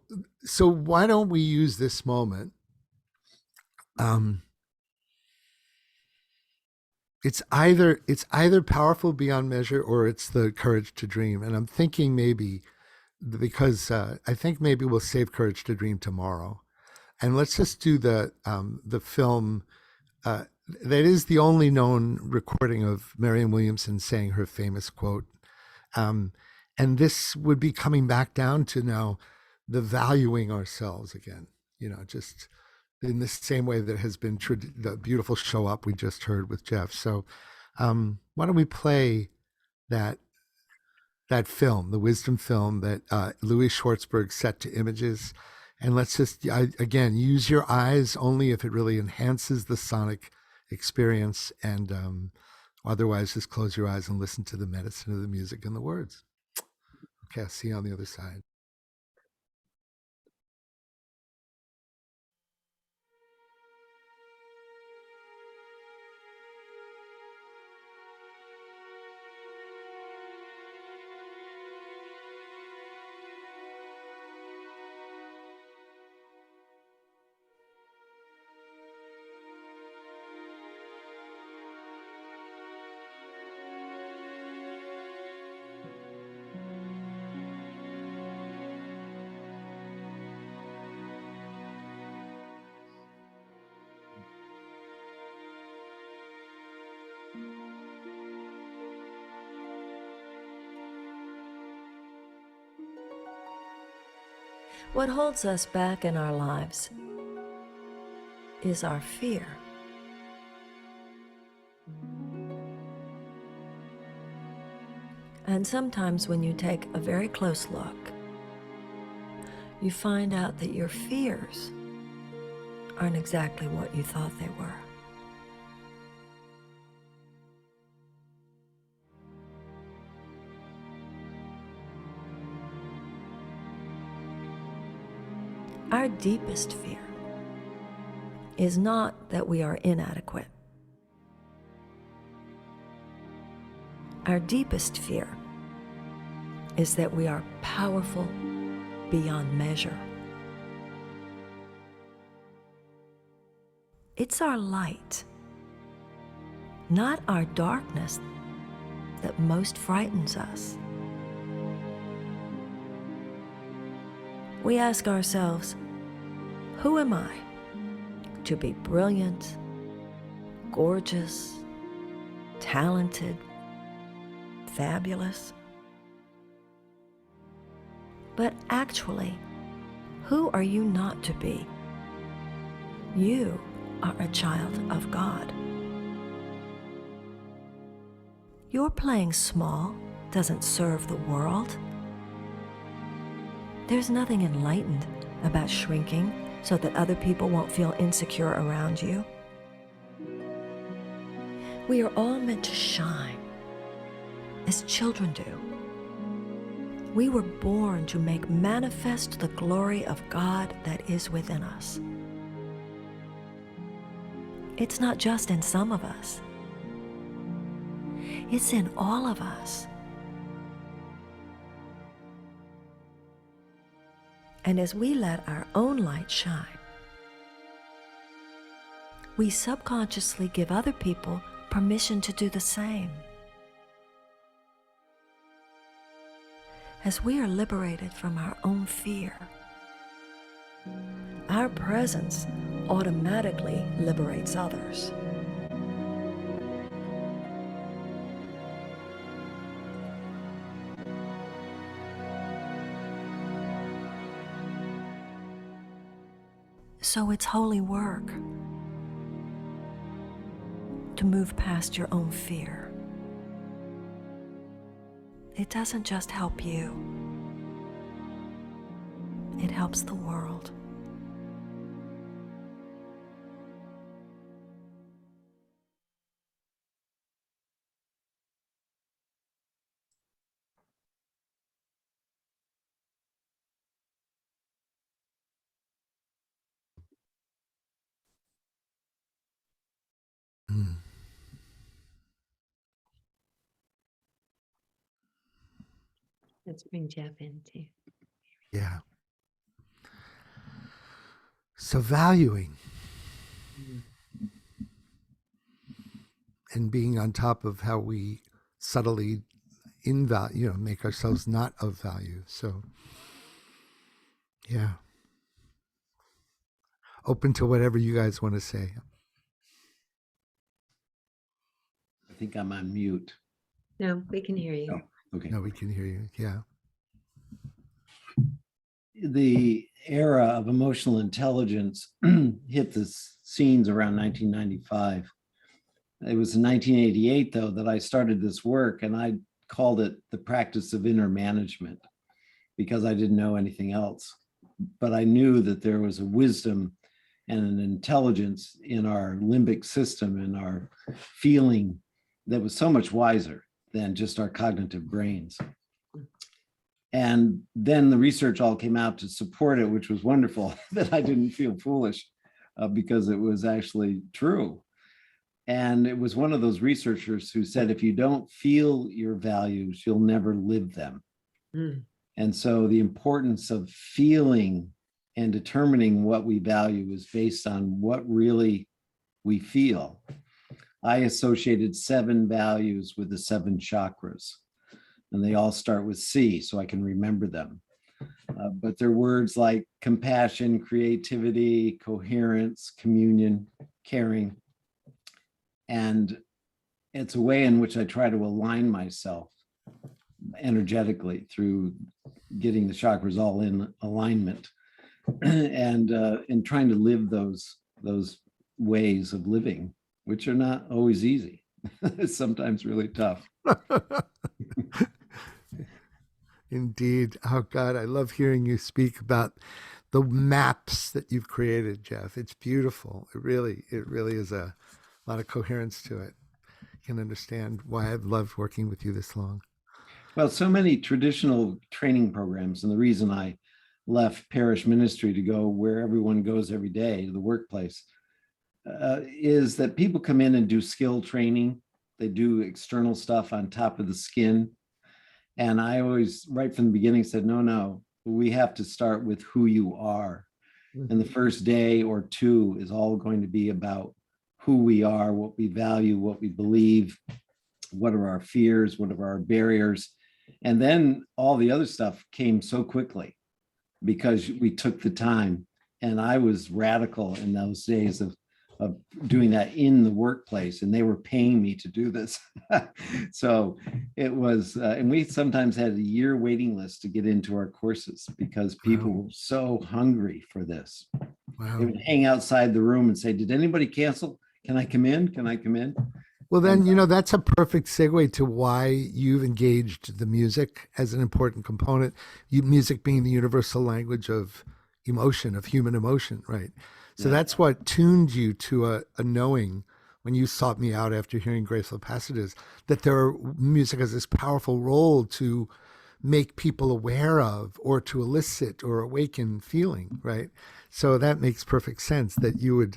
why don't we use this moment? It's either powerful beyond measure or it's the courage to dream. And I'm thinking maybe because I think maybe we'll save Courage to Dream tomorrow, and let's just do the film. That is the only known recording of Marianne Williamson saying her famous quote. And this would be coming back down to now the valuing ourselves again, you know, just in the same way that has been the beautiful Show Up we just heard with Jeff. So why don't we play that film, the wisdom film that Louis Schwartzberg set to images. And let's just, again, use your eyes only if it really enhances the sonic experience, and otherwise just close your eyes and listen to the medicine of the music and the words. Okay, I'll see you on the other side. What holds us back in our lives is our fear. And sometimes when you take a very close look, you find out that your fears aren't exactly what you thought they were. Our deepest fear is not that we are inadequate. Our deepest fear is that we are powerful beyond measure. It's our light, not our darkness, that most frightens us. We ask ourselves, who am I to be brilliant, gorgeous, talented, fabulous? But actually, who are you not to be? You are a child of God. Your playing small doesn't serve the world. There's nothing enlightened about shrinking so that other people won't feel insecure around you. We are all meant to shine, as children do. We were born to make manifest the glory of God that is within us. It's not just in some of us. It's in all of us. And as we let our own light shine, we subconsciously give other people permission to do the same. As we are liberated from our own fear, our presence automatically liberates others. So it's holy work to move past your own fear. It doesn't just help you, it helps the world. Mm. Let's bring Jeff in too. Yeah. So valuing and being on top of how we subtly make ourselves not of value. So yeah. Open to whatever you guys want to say. I think I'm on mute. No, we can hear you. Oh, okay. No, we can hear you. Yeah. The era of emotional intelligence hit the scenes around 1995. It was in 1988, though, that I started this work, and I called it the practice of inner management because I didn't know anything else. But I knew that there was a wisdom and an intelligence in our limbic system, in our feeling, that was so much wiser than just our cognitive brains. And then the research all came out to support it, which was wonderful, that I didn't feel foolish because it was actually true. And it was one of those researchers who said, if you don't feel your values, you'll never live them. Mm. And so the importance of feeling and determining what we value is based on what really we feel. I associated 7 values with the 7 chakras, and they all start with C, so I can remember them. But they're words like compassion, creativity, coherence, communion, caring. And it's a way in which I try to align myself energetically through getting the chakras all in alignment and in trying to live those ways of living, which are not always easy. It's sometimes really tough. Indeed. Oh God, I love hearing you speak about the maps that you've created, Jeff. It's beautiful. It really is a lot of coherence to it. You can understand why I've loved working with you this long. Well, so many traditional training programs, and the reason I left parish ministry to go where everyone goes every day, to the workplace, is that people come in and do skill training. They do external stuff on top of the skin. And I always, right from the beginning, said, no, we have to start with who you are. And the first day or two is all going to be about who we are, what we value, what we believe, what are our fears, what are our barriers. And then all the other stuff came so quickly because we took the time. And I was radical in those days of doing that in the workplace, and they were paying me to do this. So it was, and we sometimes had a year waiting list to get into our courses because people were so hungry for this. Wow. They would hang outside the room and say, did anybody cancel? Can I come in? Can I come in? Well, then, that's a perfect segue to why you've engaged the music as an important component. Music being the universal language of emotion, of human emotion, right? So that's what tuned you to a knowing when you sought me out after hearing Graceful Passages, that music has this powerful role to make people aware of or to elicit or awaken feeling, right? So that makes perfect sense that you would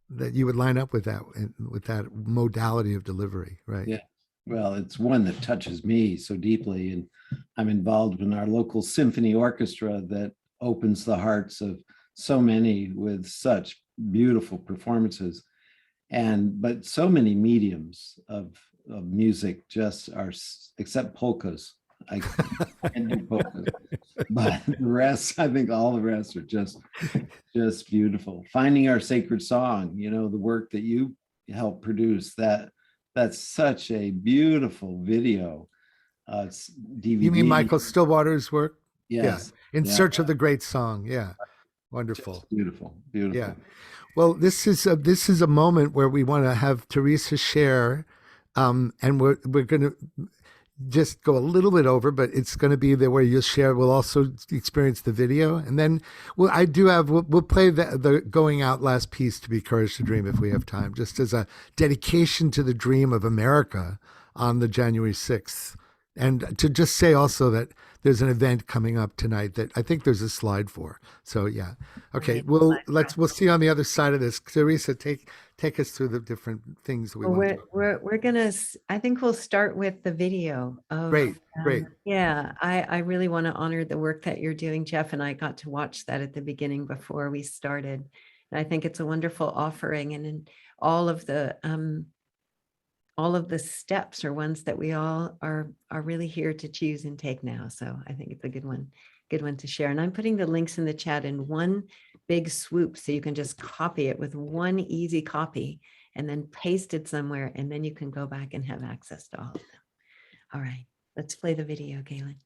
line up with that modality of delivery, right? Yeah. Well, it's one that touches me so deeply, and I'm involved in our local symphony orchestra that opens the hearts of so many with such beautiful performances. But so many mediums of music just are, except polkas. I can't do polkas, but the rest, I think all the rest are just beautiful. Finding Our Sacred Song, the work that you helped produce, that's such a beautiful video. It's DVD. You mean Michael Stillwater's work? Yes. Yeah. In Search of the Great Song. Yeah. Wonderful. Just beautiful. Yeah. Well, this is a moment where we want to have Teresa share, and we're going to just go a little bit over, but it's going to be there where you'll share. We'll also experience the video, and then we'll play the going out last piece to Be Courage to Dream if we have time, just as a dedication to the dream of America on the January 6th. And to just say also that there's an event coming up tonight that I think there's a slide for. So yeah. Okay. We'll see you on the other side of this. Teresa, take us through the different things we want. We're gonna, I think we'll start with the video of, Great. Yeah, I really want to honor the work that you're doing, Jeff, and I got to watch that at the beginning before we started. And I think it's a wonderful offering, and in all of the steps are ones that we all are really here to choose and take now. So I think it's a good one to share. And I'm putting the links in the chat in one big swoop, so you can just copy it with one easy copy and then paste it somewhere, and then you can go back and have access to all of them. All right, let's play the video, Galen.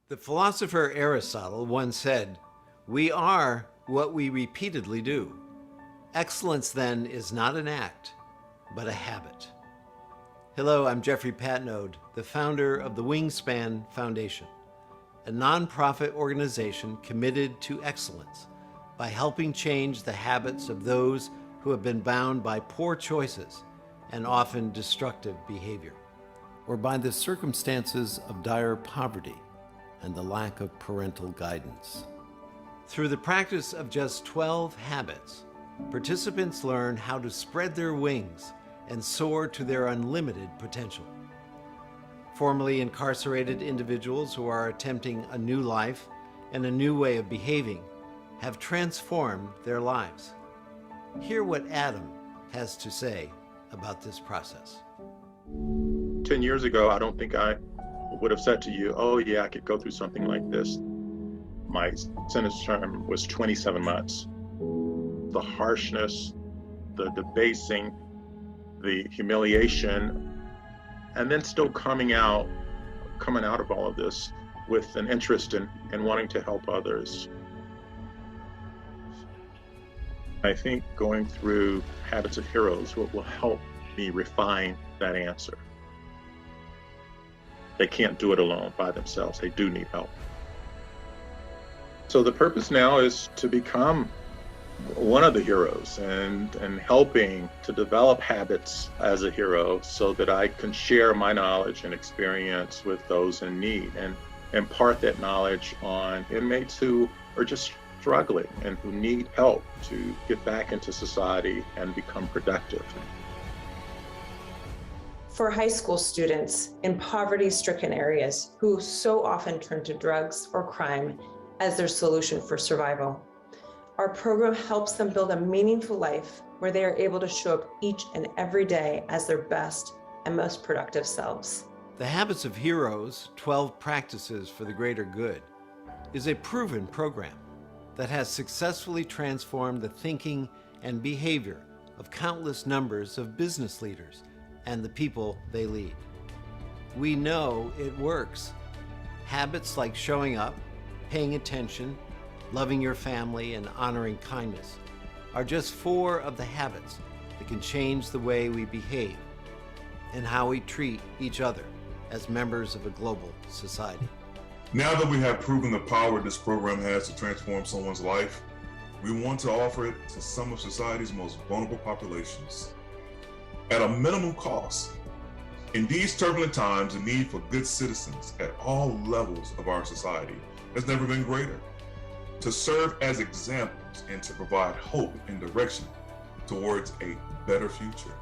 The philosopher Aristotle once said, "We are what we repeatedly do." Excellence, then, is not an act, but a habit. Hello, I'm Jeff Patnaude, the founder of the Wingspan Foundation, a nonprofit organization committed to excellence by helping change the habits of those who have been bound by poor choices and often destructive behavior, or by the circumstances of dire poverty and the lack of parental guidance. Through the practice of just 12 habits, participants learn how to spread their wings and soar to their unlimited potential. Formerly incarcerated individuals who are attempting a new life and a new way of behaving have transformed their lives. Hear what Adam has to say about this process. 10 years ago, I don't think I would have said to you, oh yeah, I could go through something like this. My sentence term was 27 months. The harshness, the debasing, the humiliation, and then still coming out of all of this with an interest in wanting to help others. I think going through Habits of Heroes will help me refine that answer. They can't do it alone by themselves. They do need help. So the purpose now is to become one of the heroes and helping to develop habits as a hero so that I can share my knowledge and experience with those in need and impart that knowledge on inmates who are just struggling and who need help to get back into society and become productive. For high school students in poverty-stricken areas who so often turn to drugs or crime as their solution for survival, our program helps them build a meaningful life where they are able to show up each and every day as their best and most productive selves. The Habits of Heroes, 12 Practices for the Greater Good, is a proven program that has successfully transformed the thinking and behavior of countless numbers of business leaders and the people they lead. We know it works. Habits like showing up, paying attention, loving your family, and honoring kindness are just 4 of the habits that can change the way we behave and how we treat each other as members of a global society. Now that we have proven the power this program has to transform someone's life, we want to offer it to some of society's most vulnerable populations at a minimum cost. In these turbulent times, the need for good citizens at all levels of our society has never been greater. To serve as examples and to provide hope and direction towards a better future.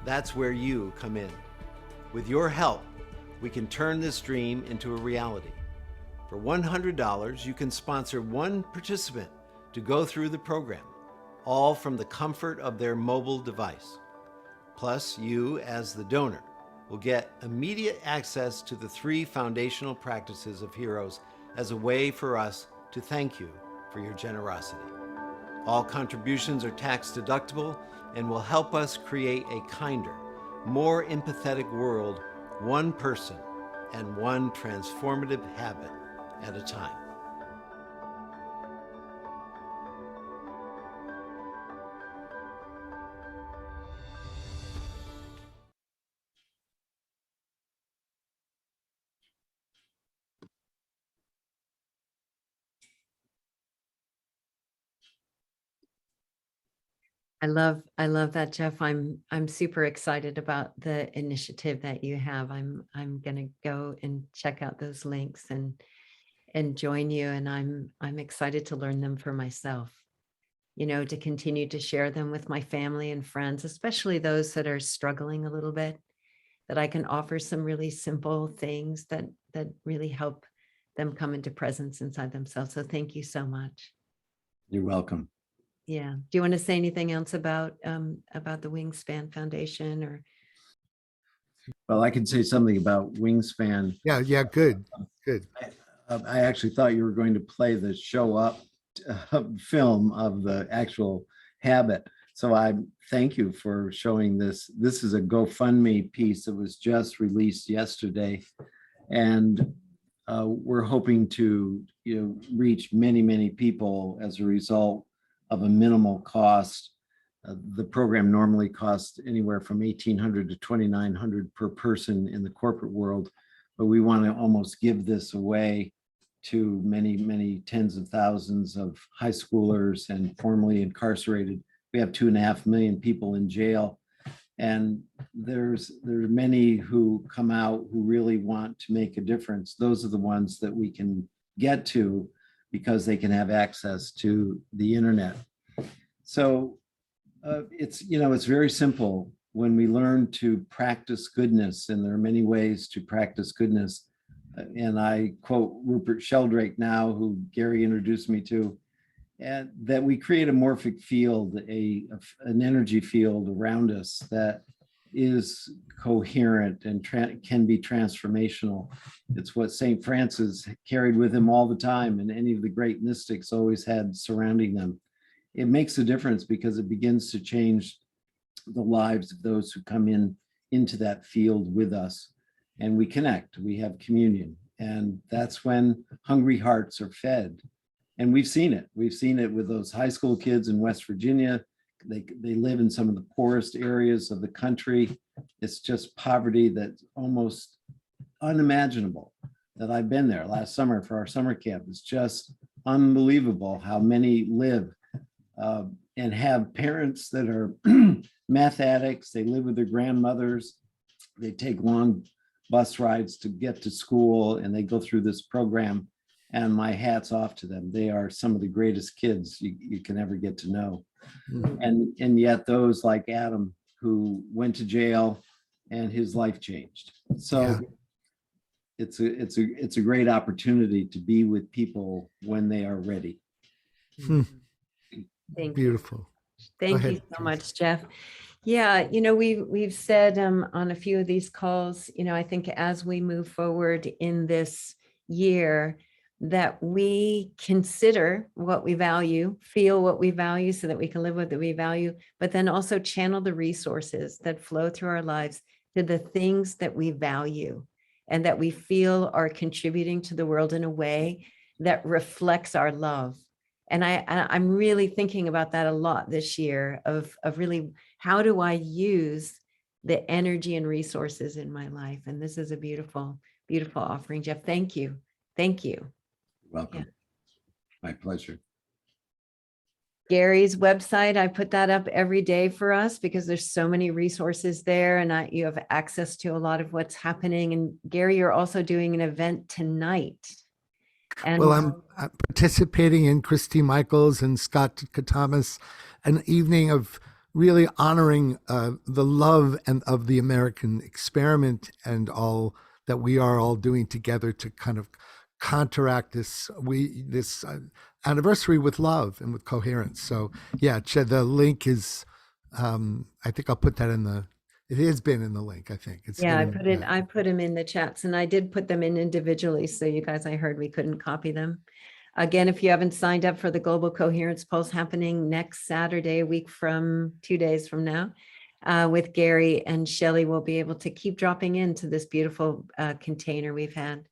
That's where you come in. With your help, we can turn this dream into a reality. For $100, you can sponsor one participant to go through the program, all from the comfort of their mobile device. Plus, you, as the donor, will get immediate access to the 3 foundational practices of heroes as a way for us to thank you for your generosity. All contributions are tax deductible and will help us create a kinder, more empathetic world, one person and one transformative habit at a time. I love that, Jeff. I'm super excited about the initiative that you have. I'm gonna go and check out those links and join you. And I'm excited to learn them for myself, you know, to continue to share them with my family and friends, especially those that are struggling a little bit, that I can offer some really simple things that really help them come into presence inside themselves. So thank you so much. You're welcome. Yeah. Do you want to say anything else about the Wingspan Foundation or? Well, I can say something about Wingspan. Yeah, good. I actually thought you were going to play the show up film of the actual habit. So I thank you for showing this. This is a GoFundMe piece that was just released yesterday. And we're hoping to reach many, many people as a result of a minimal cost. The program normally costs anywhere from $1,800 to $2,900 per person in the corporate world, but we want to almost give this away to many, many tens of thousands of high schoolers and formerly incarcerated. We have 2.5 million people in jail, and there are many who come out who really want to make a difference. Those are the ones that we can get to because they can have access to the internet. So it's very simple. When we learn to practice goodness, and there are many ways to practice goodness, and I quote Rupert Sheldrake now, who Gary introduced me to, and that we create a morphic field, an energy field around us that is coherent and can be transformational. It's what St. Francis carried with him all the time, and any of the great mystics always had surrounding them. It makes a difference because it begins to change the lives of those who come into that field with us, and we connect, we have communion, and that's when hungry hearts are fed. And we've seen it with those high school kids in West Virginia They live in some of the poorest areas of the country. It's just poverty that's almost unimaginable. That I've been there last summer for our summer camp. It's just unbelievable how many live and have parents that are meth addicts. They live with their grandmothers. They take long bus rides to get to school, and they go through this program. And my hat's off to them. They are some of the greatest kids you can ever get to know. And yet those like Adam, who went to jail and his life changed. So it's a great opportunity to be with people when they are ready. Beautiful. Thank you so much, Jeff. Yeah, we've said on a few of these calls, I think as we move forward in this year, that we consider what we value, feel what we value so that we can live what we value, but then also channel the resources that flow through our lives to the things that we value and that we feel are contributing to the world in a way that reflects our love. And I'm really thinking about that a lot this year of really, how do I use the energy and resources in my life? And this is a beautiful, beautiful offering, Jeff. Thank you. Thank you. Welcome. Yeah. My pleasure. Gary's website, I put that up every day for us because there's so many resources there, and you have access to a lot of what's happening. And Gary, you're also doing an event tonight. And well, I'm participating in Christy Michaels and Scott Katamas, an evening of really honoring the love and of the American experiment and all that we are all doing together to kind of counteract this anniversary with love and with coherence. So yeah, the link is I think I'll put that it has been in the link. I think it's I put them in the chats, and I did put them in individually, so you guys, I heard we couldn't copy them. Again, if you haven't signed up for the Global Coherence Pulse happening next Saturday, a week from 2 days from now, with Gary and Shelley, we'll be able to keep dropping into this beautiful container we've had.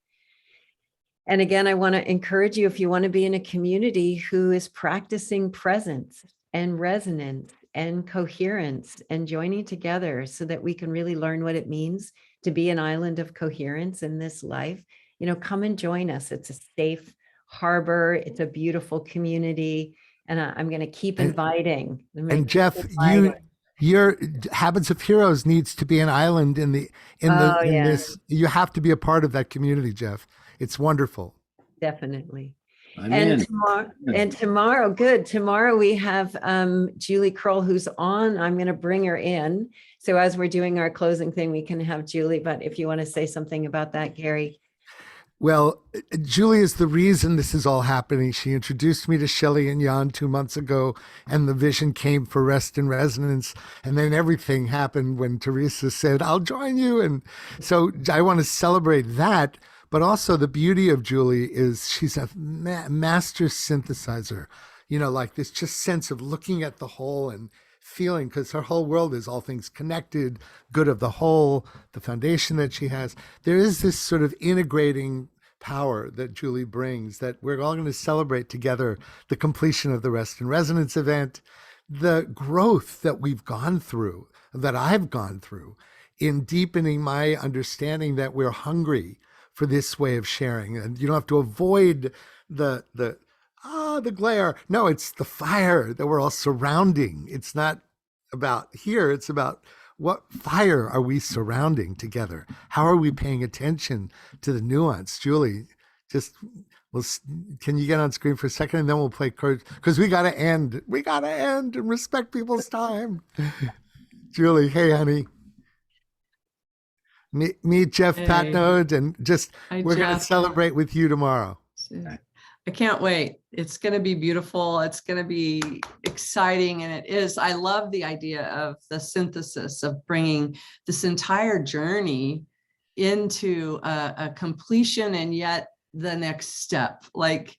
And again, I want to encourage you, if you want to be in a community who is practicing presence and resonance and coherence and joining together so that we can really learn what it means to be an island of coherence in this life, come and join us. It's a safe harbor. It's a beautiful community. And I'm going to keep inviting. And Jeff, your Habits of Heroes needs to be an island in this. You have to be a part of that community, Jeff. It's wonderful. Definitely. And tomorrow we have Julie Kroll, who's on. I'm going to bring her in. So as we're doing our closing thing, we can have Julie. But if you want to say something about that, Gary. Well, Julie is the reason this is all happening. She introduced me to Shelley and Jan 2 months ago, and the vision came for Rest and Resonance. And then everything happened when Teresa said, I'll join you. And so I want to celebrate that. But also the beauty of Julie is she's a master synthesizer, like this just sense of looking at the whole and feeling, because her whole world is all things connected, good of the whole, the foundation that she has. There is this sort of integrating power that Julie brings that we're all going to celebrate together, the completion of the Rest and Resonance event, the growth that we've gone through, that I've gone through in deepening my understanding that we're hungry for this way of sharing. And you don't have to avoid the glare. No, it's the fire that we're all surrounding. It's not about here. It's about what fire are we surrounding together? How are we paying attention to the nuance? Julie, can you get on screen for a second, and then we'll play cards, because we got to end and respect people's time. Julie, hey, honey. Meet Jeff Patnaude, and we're going to celebrate with you tomorrow. I can't wait. It's going to be beautiful. It's going to be exciting. And it is. I love the idea of the synthesis of bringing this entire journey into a completion, and yet the next step, like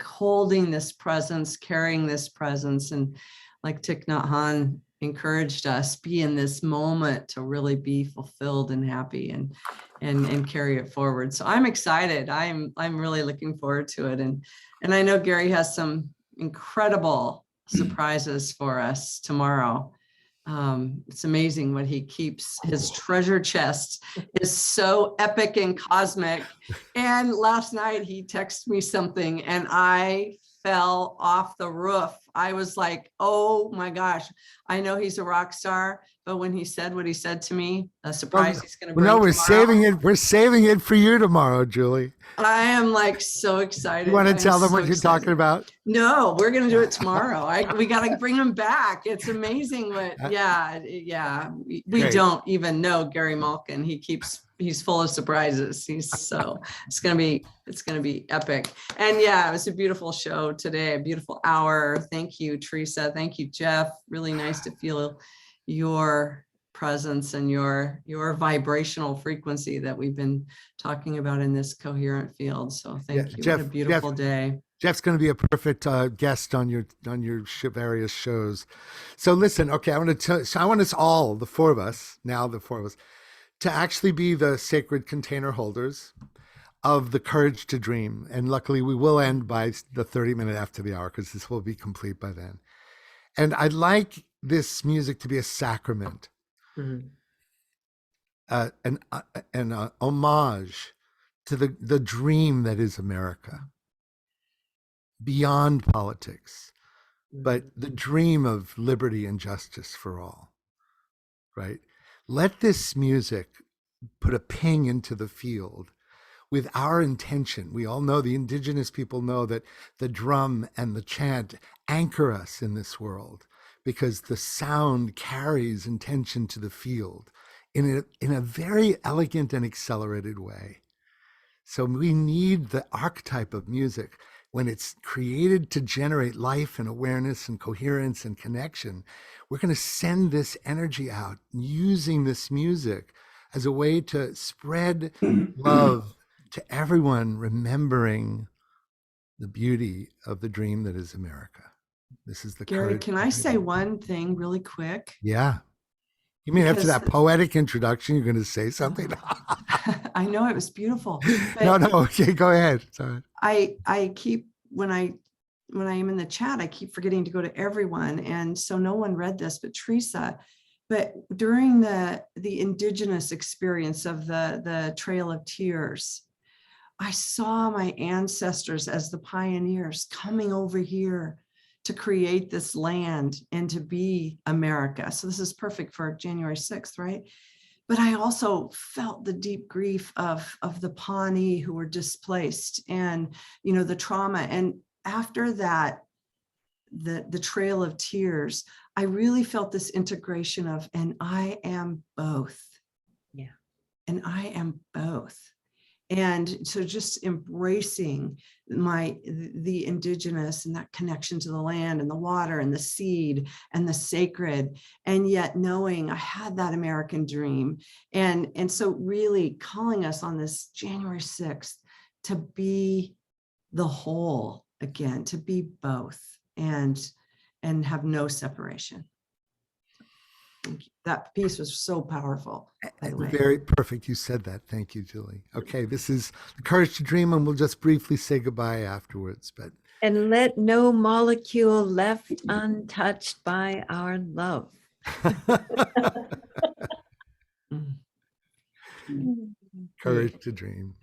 holding this presence, carrying this presence. And like Thich Nhat Hanh encouraged us, be in this moment to really be fulfilled and happy and carry it forward. So I'm excited. I'm really looking forward to it. And I know Gary has some incredible surprises for us tomorrow. It's amazing what he keeps. His treasure chest is so epic and cosmic. And last night he texted me something and I fell off the roof. I was like, oh my gosh, I know he's a rock star, but when he said what he said to me, a surprise he's going to bring No, we're tomorrow, saving it. We're saving it for you tomorrow, Julie. I am like so excited. You want to I'm tell them so what you're excited. talking about? No, we're going to do it tomorrow. We got to bring him back. It's amazing what, we Great. don't even know Gary Malkin. He's full of surprises. It's going to be epic. And yeah, it was a beautiful show today, a beautiful hour. Thank you, Teresa. Thank you, Jeff. Really nice to feel your presence and your vibrational frequency that we've been talking about in this coherent field. So thank you. Jeff, what a beautiful day. Jeff's going to be a perfect guest on your various shows. So listen, okay, I want us all, the four of us, to actually be the sacred container holders of the courage to dream. And luckily we will end by the 30-minute after the hour because this will be complete by then. And I'd like this music to be a sacrament, an homage to the dream that is America, beyond politics, but the dream of liberty and justice for all, right? Let this music put a ping into the field with our intention. We all know, the indigenous people know, that the drum and the chant anchor us in this world because the sound carries intention to the field in a very elegant and accelerated way. So we need the archetype of music when it's created to generate life and awareness and coherence and connection. We're going to send this energy out using this music as a way to spread love to everyone, remembering the beauty of the dream that is America. This is the Gary, courage. can I say one thing really quick? Yeah. You mean after that poetic introduction, you're going to say something? I know, it was beautiful. No, okay, go ahead. Sorry. I keep, when I am in the chat, I keep forgetting to go to everyone. And so no one read this, but Teresa, but during the indigenous experience of the Trail of Tears, I saw my ancestors as the pioneers coming over here to create this land and to be America. So this is perfect for January 6th, right? But I also felt the deep grief of the Pawnee who were displaced and, the trauma. And after that, the Trail of Tears, I really felt this integration of, and I am both. Yeah. And I am both. And so just embracing the indigenous and that connection to the land and the water and the seed and the sacred, and yet knowing I had that American dream. And so really calling us on this January 6th to be the whole again, to be both and have no separation. Thank you. That piece was so powerful. Very perfect. You said that. Thank you, Julie. Okay, this is The Courage to Dream, and we'll just briefly say goodbye afterwards. And let no molecule left untouched by our love. Courage to Dream.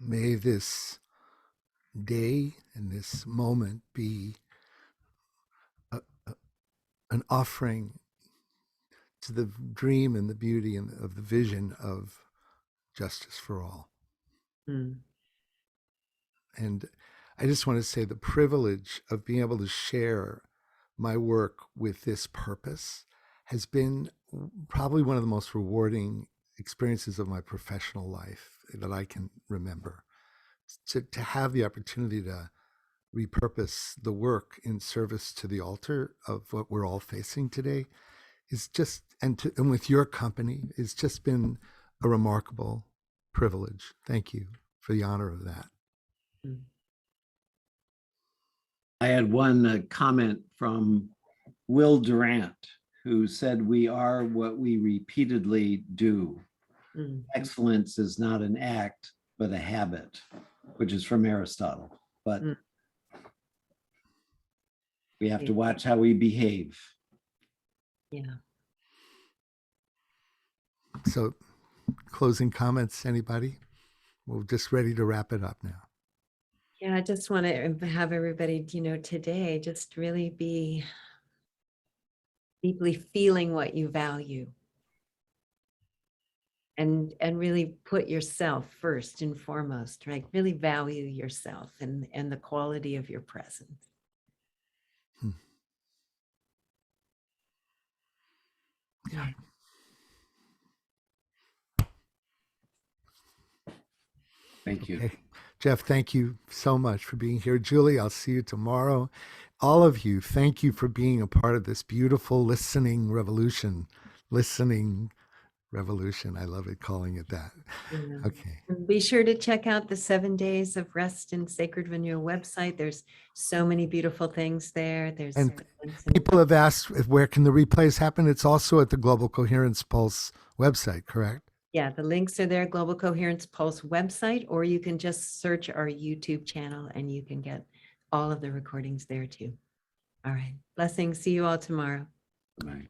May this day and this moment be an offering to the dream and the beauty and of the vision of justice for all. Mm. And I just want to say the privilege of being able to share my work with this purpose has been probably one of the most rewarding experiences of my professional life that I can remember. To have the opportunity to repurpose the work in service to the altar of what we're all facing today is just, and with your company, it's just been a remarkable privilege. Thank you for the honor of that. I had one comment from Will Durant, who said, "We are what we repeatedly do. Excellence is not an act, but a habit," which is from Aristotle. But we have to watch how we behave. Yeah. So closing comments, anybody? We're just ready to wrap it up now. Yeah, I just want to have everybody, today just really be deeply feeling what you value. And really put yourself first and foremost, right? Really value yourself and the quality of your presence. Yeah. Thank you. Okay. Jeff, thank you so much for being here. Julie, I'll see you tomorrow. All of you, thank you for being a part of this beautiful listening revolution. I love it, calling it that. Yeah. Okay. And be sure to check out the 7 Days of Rest and Sacred Renewal website. There's so many beautiful things there. There's And links and- people have asked where can the replays happen? It's also at the Global Coherence Pulse website, correct? Yeah, the links are there, Global Coherence Pulse website, or you can just search our YouTube channel and you can get all of the recordings there too. All right. Blessings. See you all tomorrow. Bye.